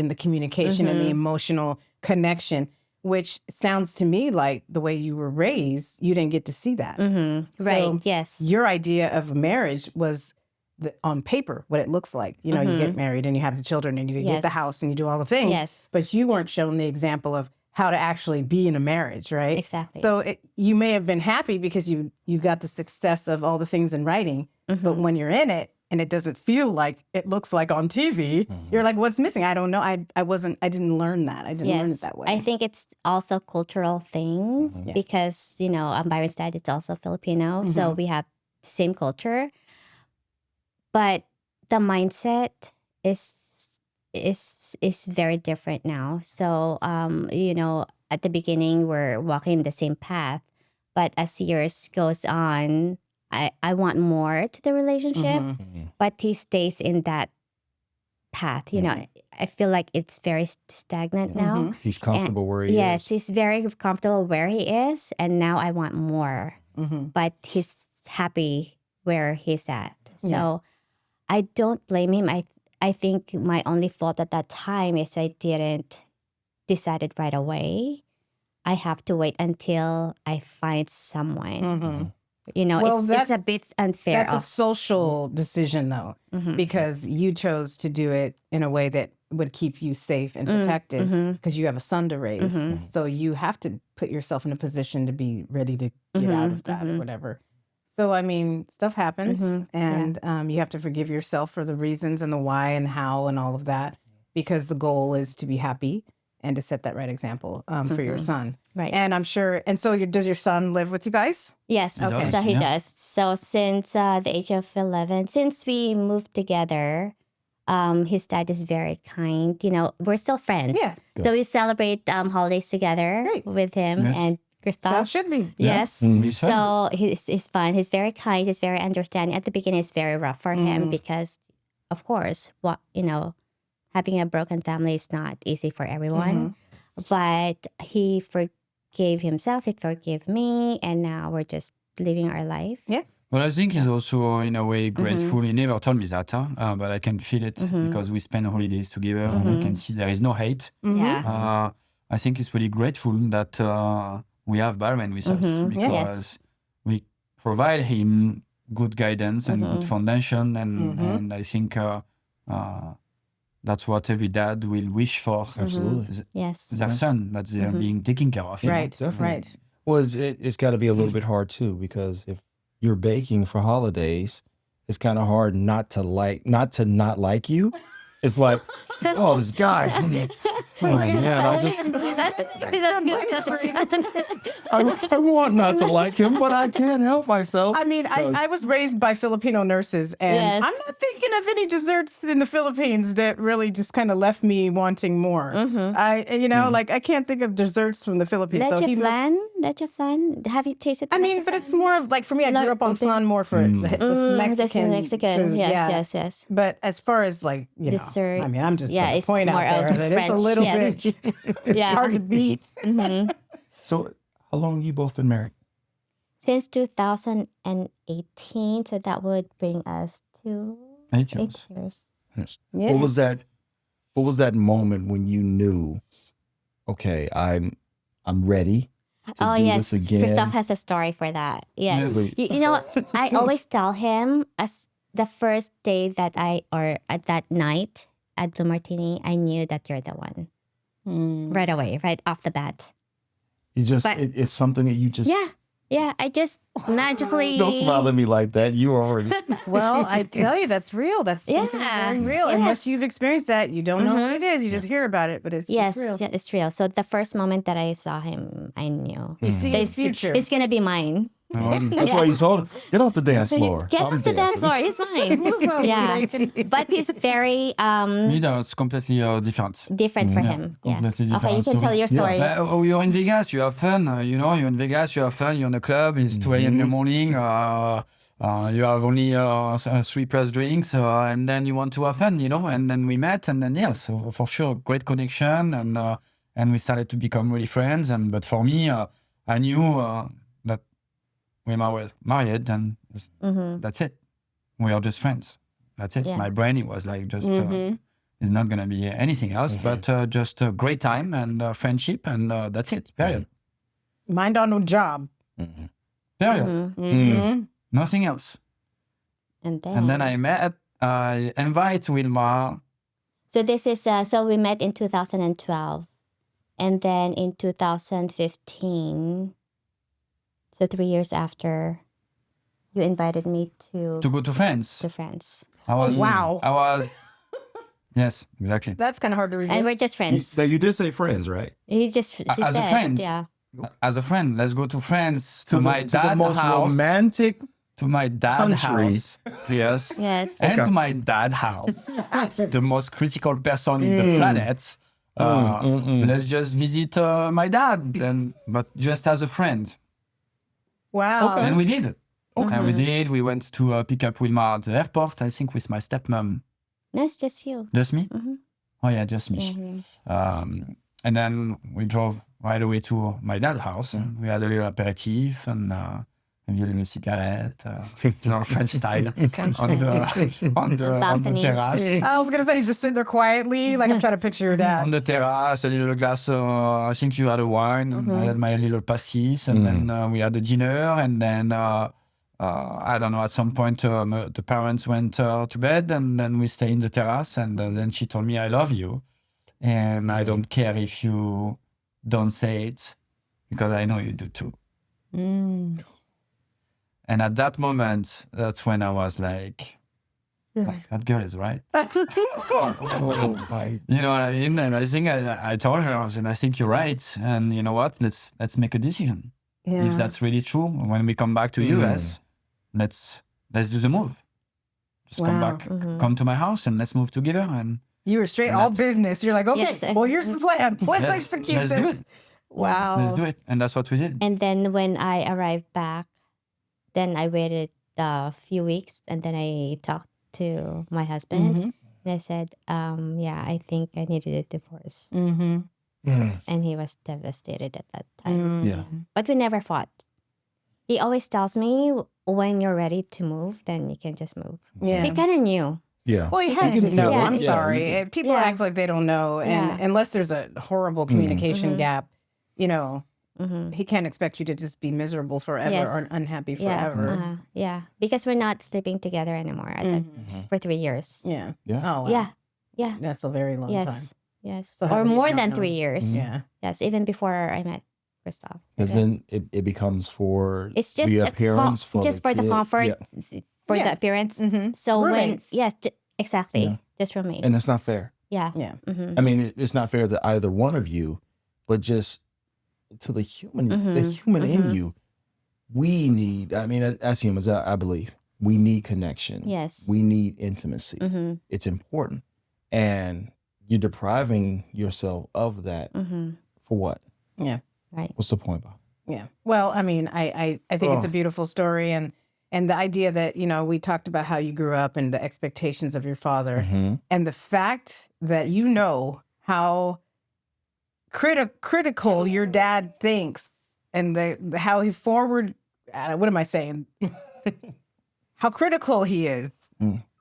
the communication and the emotional connection, which sounds to me like the way you were raised, you didn't get to see that. Right. So Yes. your idea of marriage was on paper what it looks like. You get married and you have the children and you get the Yes. house and you do all the things. Yes. But you weren't shown the example of how to actually be in a marriage, right? Exactly. So you may have been happy because you got the success of all the things in writing, but when you're in it and it doesn't feel like it looks like on TV, you're like, what's missing? I don't know. I didn't learn that. I didn't learn it that way. I think it's also a cultural thing because, Byron's dad is also Filipino. So we have the same culture. But the mindset is very different now. So, at the beginning, we're walking the same path. But as years goes on, I want more to the relationship, but he stays in that path. I feel like it's very stagnant now. He's comfortable where he Yes, is. he's very comfortable where he is, and now I want more. But he's happy where he's at. So I don't blame him. I think my only fault at that time is I didn't decide it right away. I have to wait until I find someone. Well, it's a bit unfair. That's a social decision, though, because you chose to do it in a way that would keep you safe and protected because you have a son to raise. So you have to put yourself in a position to be ready to get out of that or whatever. So, I mean, stuff happens and you have to forgive yourself for the reasons and the why and how and all of that, because the goal is to be happy and to set that right example for your son. Right. And I'm sure, and so does your son live with you guys? Yes, Okay. so he Yeah. does. So since the age of 11, since we moved together, his dad is very kind. We're still friends. Yeah. So we celebrate holidays together Great. with him Yes. and So it Christophe. should be. Yes. We should. So he's fun. He's very kind. He's very understanding. At the beginning, it's very rough for him because, of course, having a broken family is not easy for everyone. But he forgave himself. He forgave me, and now we're just living our life. Yeah. Well, I think he's also, in a way, grateful. He never told me that, but I can feel it because we spend holidays together and I can see there is no hate. Yeah. I think he's really grateful that we have Byron with us because we provide him good guidance and good foundation. And I think that's what every dad will wish for. Absolutely. Yes. Their son, that they're being taken care of. Right. Definitely. Right. Well, it's got to be a little bit hard too, because if you're baking for holidays, it's kind of hard not to not like you. It's like, oh, this guy. Oh, man, I want not to like him, but I can't help myself. I mean, I was raised by Filipino nurses, and Yes. I'm not thinking of any desserts in the Philippines that really just kind of left me wanting more. I can't think of desserts from the Philippines. So he must- Leche flan. Have you tasted? I mean, but it's more of like, for me, I grew up on flan more for the Mexican. Mexican. food, Yes, yes. But as far as like, Dessert. I mean, I'm just Yeah, putting a it's point out more of there that it's a French, little yes. bit Yeah. hard to beat. So, how long you both been married? Since 2018, so that would bring us to 8 8 years. years. Yes. Yeah. What was that moment when you knew, okay, I'm ready to do Yes, this again? Christophe has a story for that. Yes, Yes. you know, I always tell him as the first day that at that night at Blue Martini, I knew that you're the one right away, right off the bat. You just But- it's something that you just Yeah, I just magically. don't smile at me like that. You already Well, I tell you, that's real. That's something Yeah. very real. Yes. Unless you've experienced that, you don't know what it is. You just hear about it, but it's Yes, real. yeah, it's real. So the first moment that I saw him, I knew You see that his future. it's gonna be mine. that's why you told him, get off the dance floor. Get I'm off the dance dancing." floor. It's mine. Yeah, but he's very No, it's completely different. different for him. Yeah. Completely Okay, you different. can tell your story. You're in Vegas, you have fun. You're in Vegas, you have fun. You're in a club, it's 2 a.m. in the morning. You have only 3+ drinks, and then you want to have fun, And then we met, and then so for sure, great connection, and we started to become really friends. But for me, I knew that Wilma was married, and that's it. We are just friends. That's it. Yeah. My brain, it was like just. It's not going to be anything else, but just a great time and friendship, and that's it. Period. Mind on the job. Period. Nothing else. And And then I invite Wilma. So this is so we met in 2012, and then in 2015, so 3 years after, you invited me to To go to France. France, I was, wow. I was. Yes, exactly. That's kind of hard to resist. and we're just friends. So you did say friends, right? He just he As a said, friend. yeah. As a friend, let's go to France to my to the dad's most house. romantic To my dad's country. house. Yes. Yes. And to my dad's house, the most critical person in the planet. Let's just visit my dad, but just as a friend. wow. And we did. And we did. We went to pick up Wilma at the airport, I think, with my stepmom. No, it's just you. Just me? Oh, yeah, just me. And then we drove right away to my dad's house. And we had a little aperitif and maybe a little cigarette, French style, on the balcony. terrace. I was going to say, you just sit there quietly. Like, I'm trying to picture your dad. On the terrace, a little glass. I think you had a wine. I had my little pastis, and then we had a dinner, and then I don't know, at some point the parents went to bed, and then we stay in the terrace, and then she told me, I love you. And I don't care if you don't say it, because I know you do too. Mm. And at that moment, that's when I was like that girl is right. Oh, my. You know what I mean? And I think I told her, I said, I think you're right. And you know what? Let's make a decision. Yeah. If that's really true, when we come back to US, let's do the move. Just come Wow. back, come to my house, and let's move together. And You were straight all business. You're like, okay, Yes, well, here's the plan. Let's execute let's do this. it. Wow. Let's do it. And that's what we did. And then when I arrived back, then I waited a few weeks, and then I talked to my husband, Mhm. and I said, yeah, I think I needed a divorce. Mm-hmm. And he was devastated at that time. Yeah. But we never fought. He always tells me, when you're ready to move, then you can just move. Yeah. He kind of knew. Yeah. Well, he has You to can know. feel it. I'm Yeah, sorry. you can- People Yeah. act like they don't know. And Yeah. unless there's a horrible communication gap, you know, Mhm. he can't expect you to just be miserable forever Yes. or unhappy Yeah, forever. yeah, because we're not sleeping together anymore for 3 years. Yeah. Yeah. Oh, wow. Yeah, That's a very long time. yes, So how or many more don't than know? 3 years. Yeah. Yes, even before I met Christophe. Because Yeah. then it becomes for It's just the a appearance, for just the for the kid. comfort, Yeah. for Yeah. the appearance. Mm-hmm. So Roommates. exactly, Yeah. just roommates. And that's not fair. Yeah. Yeah. Mm-hmm. I mean, it's not fair to either one of you, but just to the human in you. We need, I mean, as humans, I believe, we need connection. Yes. We need intimacy. Mm-hmm. It's important. And you're depriving yourself of that Mm-hmm. for what? Yeah. Right. What's the point, Bob? Yeah. Well, I mean, I think it's a beautiful story, and the idea that, you know, we talked about how you grew up and the expectations of your father, and the fact that you know how critical your dad thinks, and how he forward. What am I saying? How critical he is,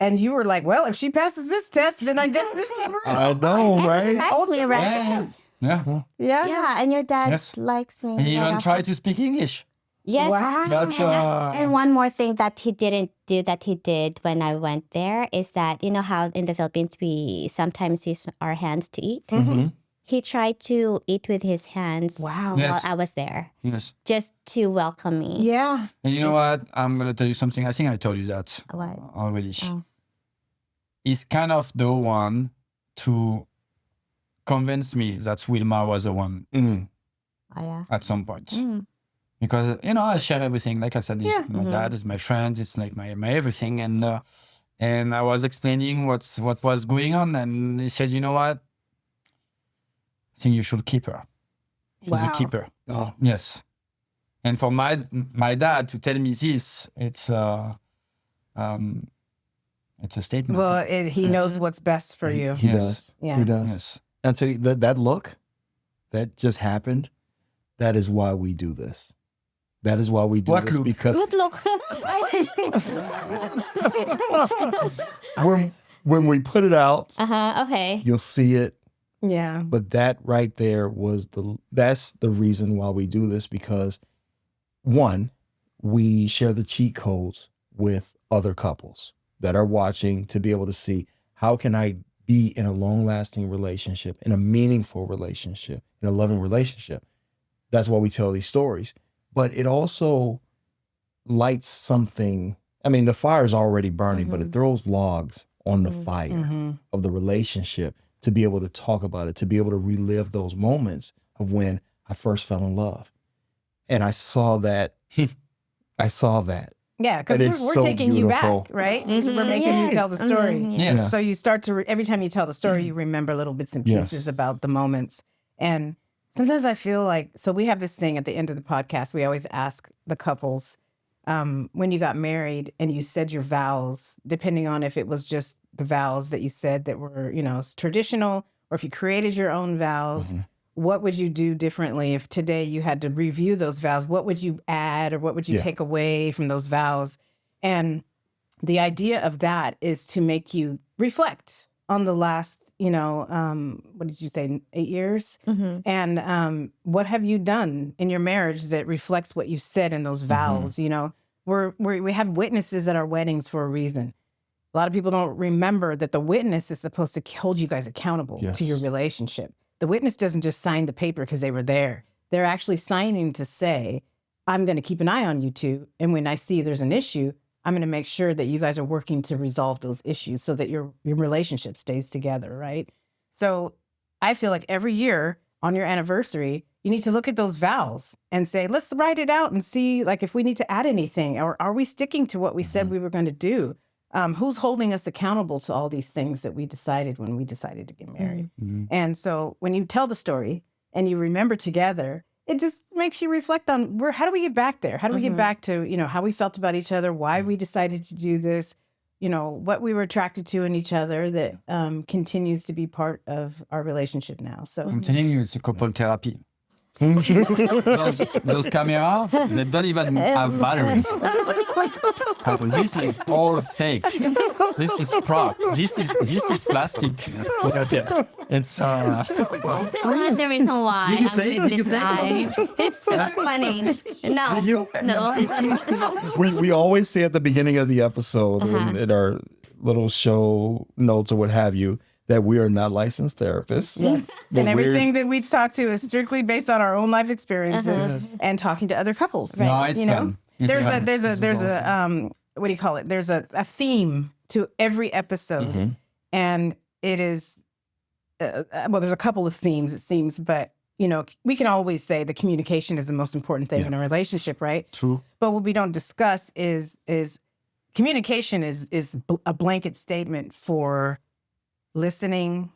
and you were like, well, if she passes this test, then I guess this is real. I know, right? Exactly, right. Yeah. Yeah. Yeah, and your dad Yes. likes me. He right even after. tried to speak English. Yes. Wow. That's And one more thing that he didn't do that he did when I went there is that, you know how in the Philippines we sometimes use our hands to eat? He tried to eat with his hands Wow. Yes. while I was there, Yes. just to welcome me. Yeah. And you know what? I'm going to tell you something. I think I told you that What? already. Oh. He's kind of the one to convince me that Wilma was the one Mm. Oh, yeah. at some point. Mm. Because, you know, I share everything. Like I said, he's Yeah. my dad, is my friend, it's like my everything. And I was explaining what was going on. And he said, you know what? I think you should keep her. She's a Wow. keeper. Oh. Yes. And for my dad to tell me this, it's a statement. Well, he knows what's best for you. He Yes. does. Yeah. He does. Yes. I'll tell you, that look that just happened, that is why we do this. That is why we do What this, look? because Good look. when we put it out, Okay. you'll see it. Yeah. But that right there was that's the reason why we do this, because one, we share the cheat codes with other couples that are watching to be able to see, how can I be in a long-lasting relationship, in a meaningful relationship, in a loving relationship. That's why we tell these stories. But it also lights something. I mean, the fire is already burning, but it throws logs on the fire of the relationship, to be able to talk about it, to be able to relive those moments of when I first fell in love. And I saw that. I saw that. Yeah, because And it's we're so taking beautiful. you back, right? We're making you tell the story. Yes. So you start to, every time you tell the story, you remember little bits and Yes. pieces about the moments. And sometimes I feel like, so we have this thing at the end of the podcast. We always ask the couples, when you got married and you said your vows, depending on if it was just the vows that you said that were, you know, traditional, or if you created your own vows, what would you do differently if today you had to review those vows? What would you add, or what would you take away from those vows? And the idea of that is to make you reflect on the last, you know, what did you say, 8 years? And what have you done in your marriage that reflects what you said in those vows? You know, we have witnesses at our weddings for a reason. A lot of people don't remember that the witness is supposed to hold you guys accountable to your relationship. The witness doesn't just sign the paper because they were there. They're actually signing to say, I'm going to keep an eye on you two. And when I see there's an issue, I'm going to make sure that you guys are working to resolve those issues so that your relationship stays together, right? So I feel like every year on your anniversary, you need to look at those vows and say, let's write it out and see like if we need to add anything, or are we sticking to what we said we were going to do? Who's holding us accountable to all these things that we decided when we decided to get married? And so when you tell the story and you remember together, it just makes you reflect on how do we get back there? How do we get back to, how we felt about each other, why we decided to do this, what we were attracted to in each other that continues to be part of our relationship now. So I'm telling you, it's a couple therapy. those cameras, they don't even have batteries. This is all fake. This is prop. This is plastic. It's This is not the reason why I'm with this guy. It's so funny. No. We always say at the beginning of the episode in our little show notes or what have you, that we are not licensed therapists. Yes. And everything that we talk to is strictly based on our own life experiences and talking to other couples. Right. No, it's fun. There's a what do you call it? There's a theme to every episode. And it is, there's a couple of themes, it seems, but we can always say the communication is the most important thing in a relationship, right? True. But what we don't discuss is communication is a blanket statement for listening,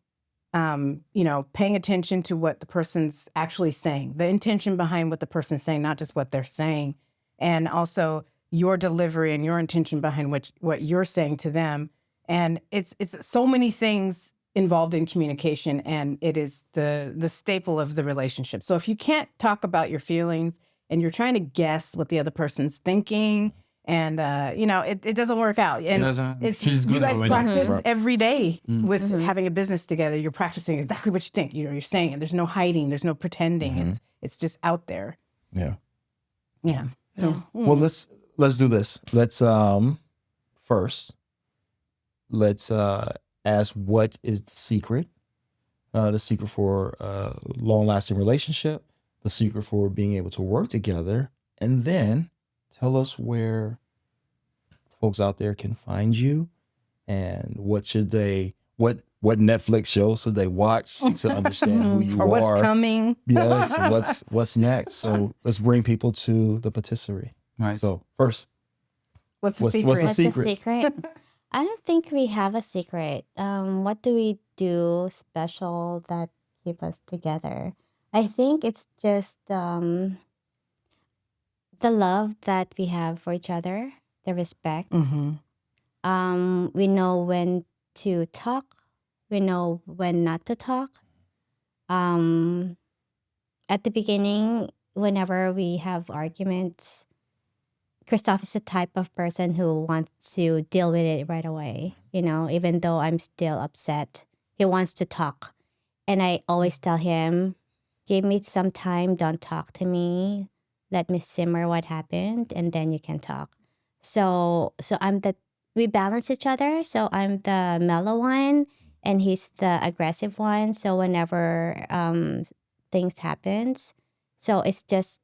paying attention to what the person's actually saying, the intention behind what the person's saying, not just what they're saying, and also your delivery and your intention behind what you're saying to them. And it's so many things involved in communication, and it is the staple of the relationship. So if you can't talk about your feelings and you're trying to guess what the other person's thinking, and it doesn't work out. And you guys practice every day with having a business together. You're practicing exactly what you think. You're saying it. There's no hiding. There's no pretending. It's just out there. Yeah. Yeah. So, well, let's do this. Let's first let's ask what is the secret for a long-lasting relationship, the secret for being able to work together, and then tell us where folks out there can find you, and what Netflix shows should they watch to understand who you or are. What's coming. Yes, what's next. So let's bring people to the patisserie. Right. So first, what's the secret? What's the What's the secret? secret? I don't think we have a secret. What do we do special that keep us together? I think it's just the love that we have for each other, the respect. We know when to talk. We know when not to talk. At the beginning, whenever we have arguments, Christophe is the type of person who wants to deal with it right away. Even though I'm still upset, he wants to talk. And I always tell him, give me some time, don't talk to me. Let me simmer what happened, and then you can talk. So we balance each other. So I'm the mellow one, and he's the aggressive one. So whenever things happens, so it's just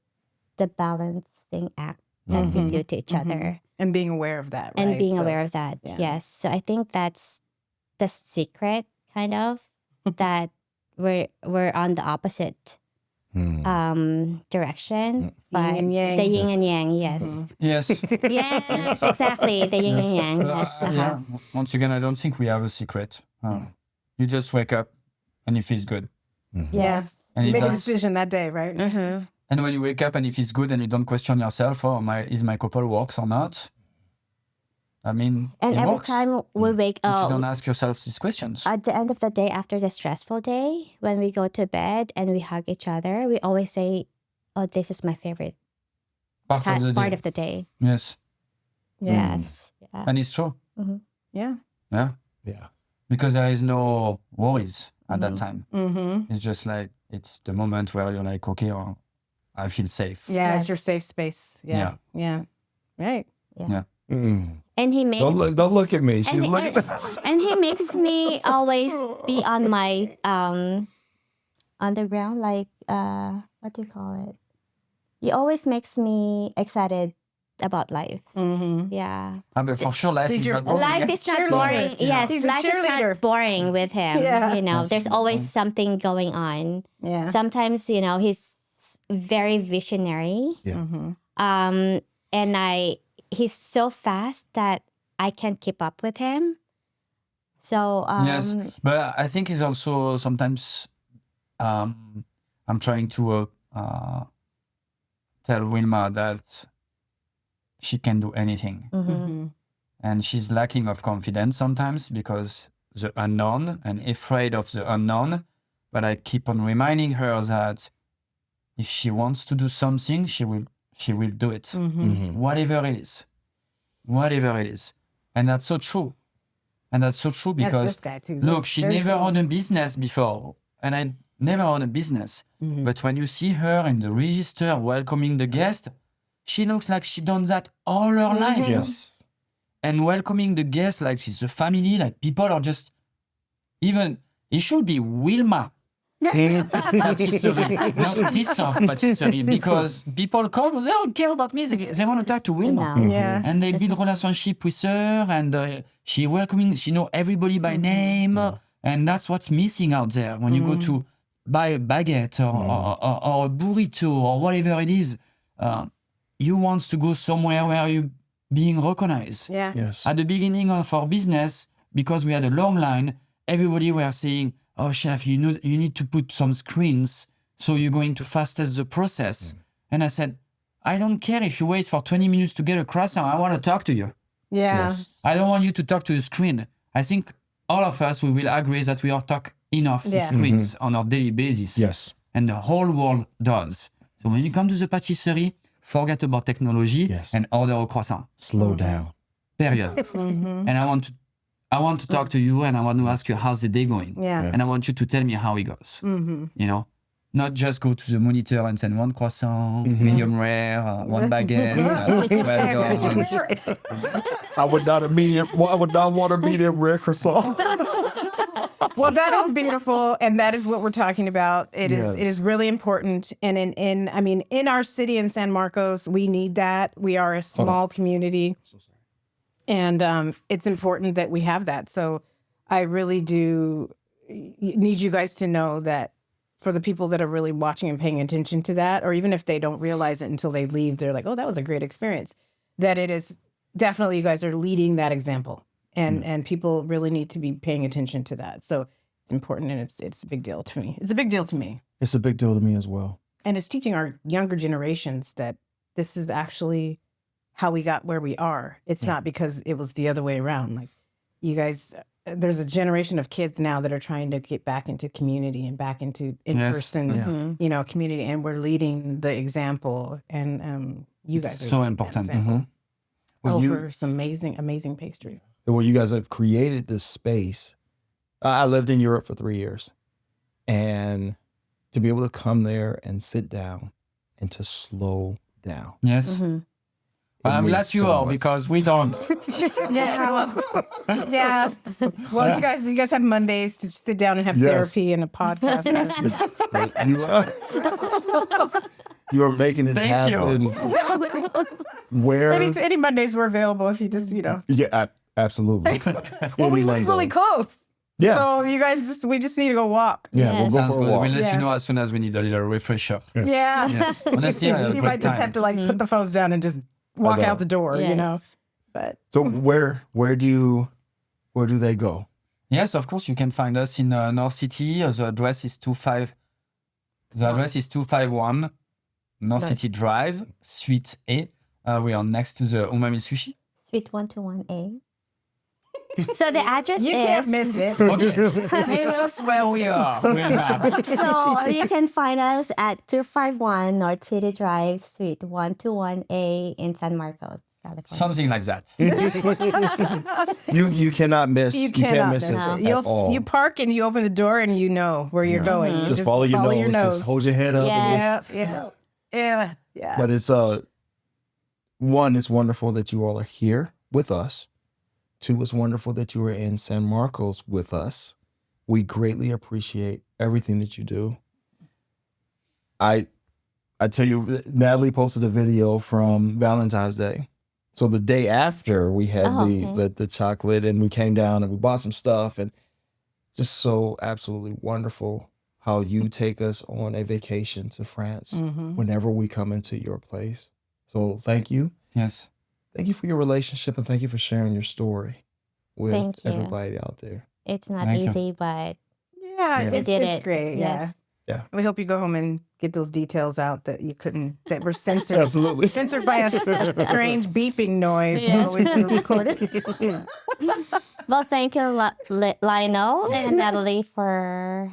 the balancing act that we do to each other. And being aware of that, right? And being aware of that, yes. So I think that's the secret, kind of, that we're on the opposite direction. But and yang. the yin and yang, yes. Yes. Yes, exactly. The yin and yang. Yes, Yeah. Once again, I don't think we have a secret. You just wake up and it feels good. Yes. And You it make a does. decision that day, right? And when you wake up and it feels good and you don't question yourself, is my couple works or not? I mean, And it every works. time we wake If you up, don't ask yourself these questions. at the end of the day, after the stressful day, when we go to bed and we hug each other, we always say, oh, this is my favorite Part of the day. Yes. Yes. Yeah. And it's true. Yeah. Yeah. Yeah. Because there is no worries at that time. Mm-hmm. It's just like, it's the moment where you're like, okay, I feel safe. Yeah, Yes. it's your safe space. Yeah. Yeah. Right. Yeah. And he makes Don't look at me. She's and, looking. and he makes me always be on my on the ground, like what do you call it? He always makes me excited about life. Yeah. But for sure, life is not boring. Life is not boring. Yes, He's a life is cheerleader. not boring with him. Yeah. You know, there's always something going on. Yeah. Sometimes, you know, he's very visionary. Yeah. And he's so fast that I can't keep up with him. So Yes, but I think it's also sometimes I'm trying to tell Wilma that she can do anything. And she's lacking of confidence sometimes because the unknown and afraid of the unknown. But I keep on reminding her that if she wants to do something, she will do it. Whatever it is. Whatever it is. And that's so true. And that's so true That's because this guy too. look, That's she very never cool. owned a business before. And I never owned a business. But when you see her in the register welcoming the guest, she looks like she done that all her life. Yes. And welcoming the guest like she's a family, like people are just even it should be Wilma. Patisserie, not Christophe Patisserie, because people come, they don't care about me, they want to talk to Wilma. No. Yeah. And they build relationship with her, and she welcoming, she know everybody by name, and that's what's missing out there. When you go to buy a baguette or a burrito or whatever it is, you want to go somewhere where you being recognized. Yeah. Yes. At the beginning of our business, because we had a long line, everybody were saying, "Oh, chef, you need to put some screens, so you're going to fastest the process." And I said, "I don't care if you wait for 20 minutes to get a croissant. I want to talk to you. Yeah. Yes. I don't want you to talk to the screen." I think all of us, we will agree that we are talk enough to Yeah. screens on our daily basis. Yes. And the whole world does. So when you come to the patisserie, forget about technology Yes. and order a croissant. Slow down. Period. And I want to talk to you, and I want to ask you how's the day going. Yeah. And I want you to tell me how it goes. You know, not just go to the monitor and send one croissant, medium rare, one baguette. well done. I would not want a medium rare croissant. Well, that is beautiful, and that is what we're talking about. It is. Yes. It is really important, and in our city in San Marcos, we need that. We are a small community, and it's important that we have that. So, I really do need you guys to know that for the people that are really watching and paying attention to that, or even if they don't realize it until they leave, they're like, "Oh, that was a great experience." That it is definitely you guys are leading that example. And people really need to be paying attention to that. So it's important, and it's a big deal to me. It's a big deal to me. It's a big deal to me as well. And it's teaching our younger generations that this is actually how we got where we are. It's not because it was the other way around. Like you guys, there's a generation of kids now that are trying to get back into community and back into in-person, community. And we're leading the example. And you guys are So leading that important. example. Well, you- for some amazing pastry. Well, you guys have created this space. I lived in Europe for 3 years, and to be able to come there and sit down and to slow down. Yes. But I'm means glad you so are much. because we don't. Yeah. Yeah. Well, you guys have Mondays to sit down and have Yes. therapy and a podcast. You are making it Thank you. happen. Where? Any Mondays were available if you just, Yeah, absolutely. Well, we live really close. Yeah. So you guys we just need to go walk. Yeah, Yeah. we'll go Sounds for a good. walk. We'll let Yeah. you know as soon as we need a little refresher. Yeah. Yes. Honestly, I had a You great might just time. have to put the phones down and just walk know. out the door, Yes. But So where do they go? Yes, of course, you can find us in North City. The address is 251 North City Drive, Suite A. We are next to the Umami Sushi. Suite 121A. So the address you is can't miss it. Okay, tell us where we are. so you can find us at 251 North City Drive, Suite 121A in San Marcos, California. Something like that. You cannot miss. You can't cannot miss it miss it. at all. You park and you open the door and you know where you're going. You just follow your nose. Your nose. Just hold your head up. Yes. Yeah. Yeah. Yeah. But it's one, it's wonderful that you all are here with us. Two, it's wonderful that you are in San Marcos with us. We greatly appreciate everything that you do. I tell you, Natalie posted a video from Valentine's Day. So the day after we had the chocolate, and we came down and we bought some stuff, and just so absolutely wonderful how you take us on a vacation to France whenever we come into your place. So thank you. Yes. Thank you for your relationship, and thank you for sharing your story with Thank you. everybody out there. It's not Thank you. easy, but Yeah, Yeah. we did it's it. great. Yes. Yeah. We hope you go home and get those details out that you couldn't, that were censored. Absolutely. Censored by a strange beeping noise Yes. while we were recorded. Well, thank you, Lionel and Natalie, for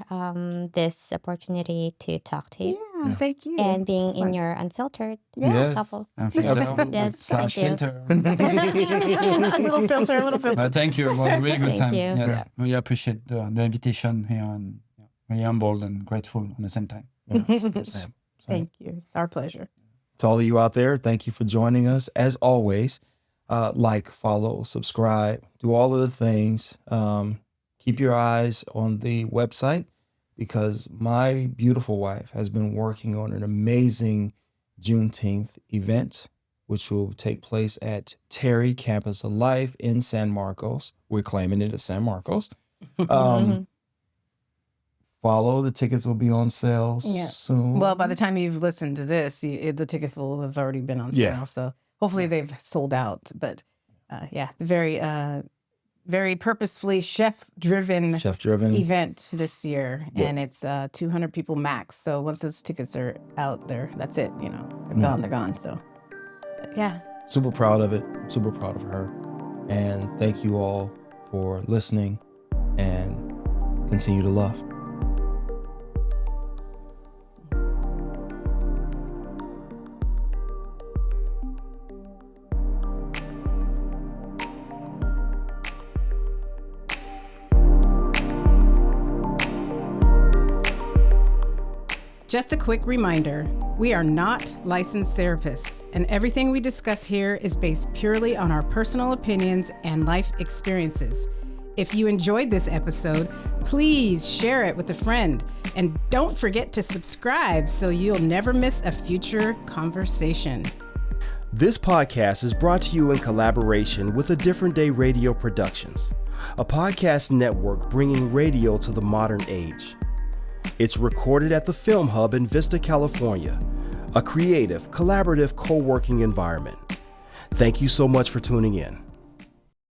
this opportunity to talk to you Yeah, thank you. and being It's in fun. your unfiltered Yes. couple. And filter, Yes, slash thank you. filter. a little filter. But thank you. It was a really good Thank time. you. Yes. Really appreciate the invitation here, and really humbled and grateful at the same time. Thank you. It's our pleasure. To all of you out there, thank you for joining us. As always, like, follow, subscribe, do all of the things. Keep your eyes on the website, because my beautiful wife has been working on an amazing Juneteenth event, which will take place at Terry Campus of Life in San Marcos. We're claiming it as San Marcos. Follow, the tickets will be on sale soon. Well, by the time you've listened to this, the tickets will have already been on Yeah. sale. So hopefully they've sold out. But it's a very purposefully chef-driven Chef-driven. event this year. Yeah. And it's 200 people max. So once those tickets are out there, that's it. They're gone, they're gone. So, yeah. Super proud of it. Super proud of her. And thank you all for listening, and continue to love. Just a quick reminder, we are not licensed therapists, and everything we discuss here is based purely on our personal opinions and life experiences. If you enjoyed this episode, please share it with a friend, and don't forget to subscribe so you'll never miss a future conversation. This podcast is brought to you in collaboration with A Different Day Radio Productions, a podcast network bringing radio to the modern age. It's recorded at the Film Hub in Vista, California, a creative, collaborative co-working environment. Thank you so much for tuning in.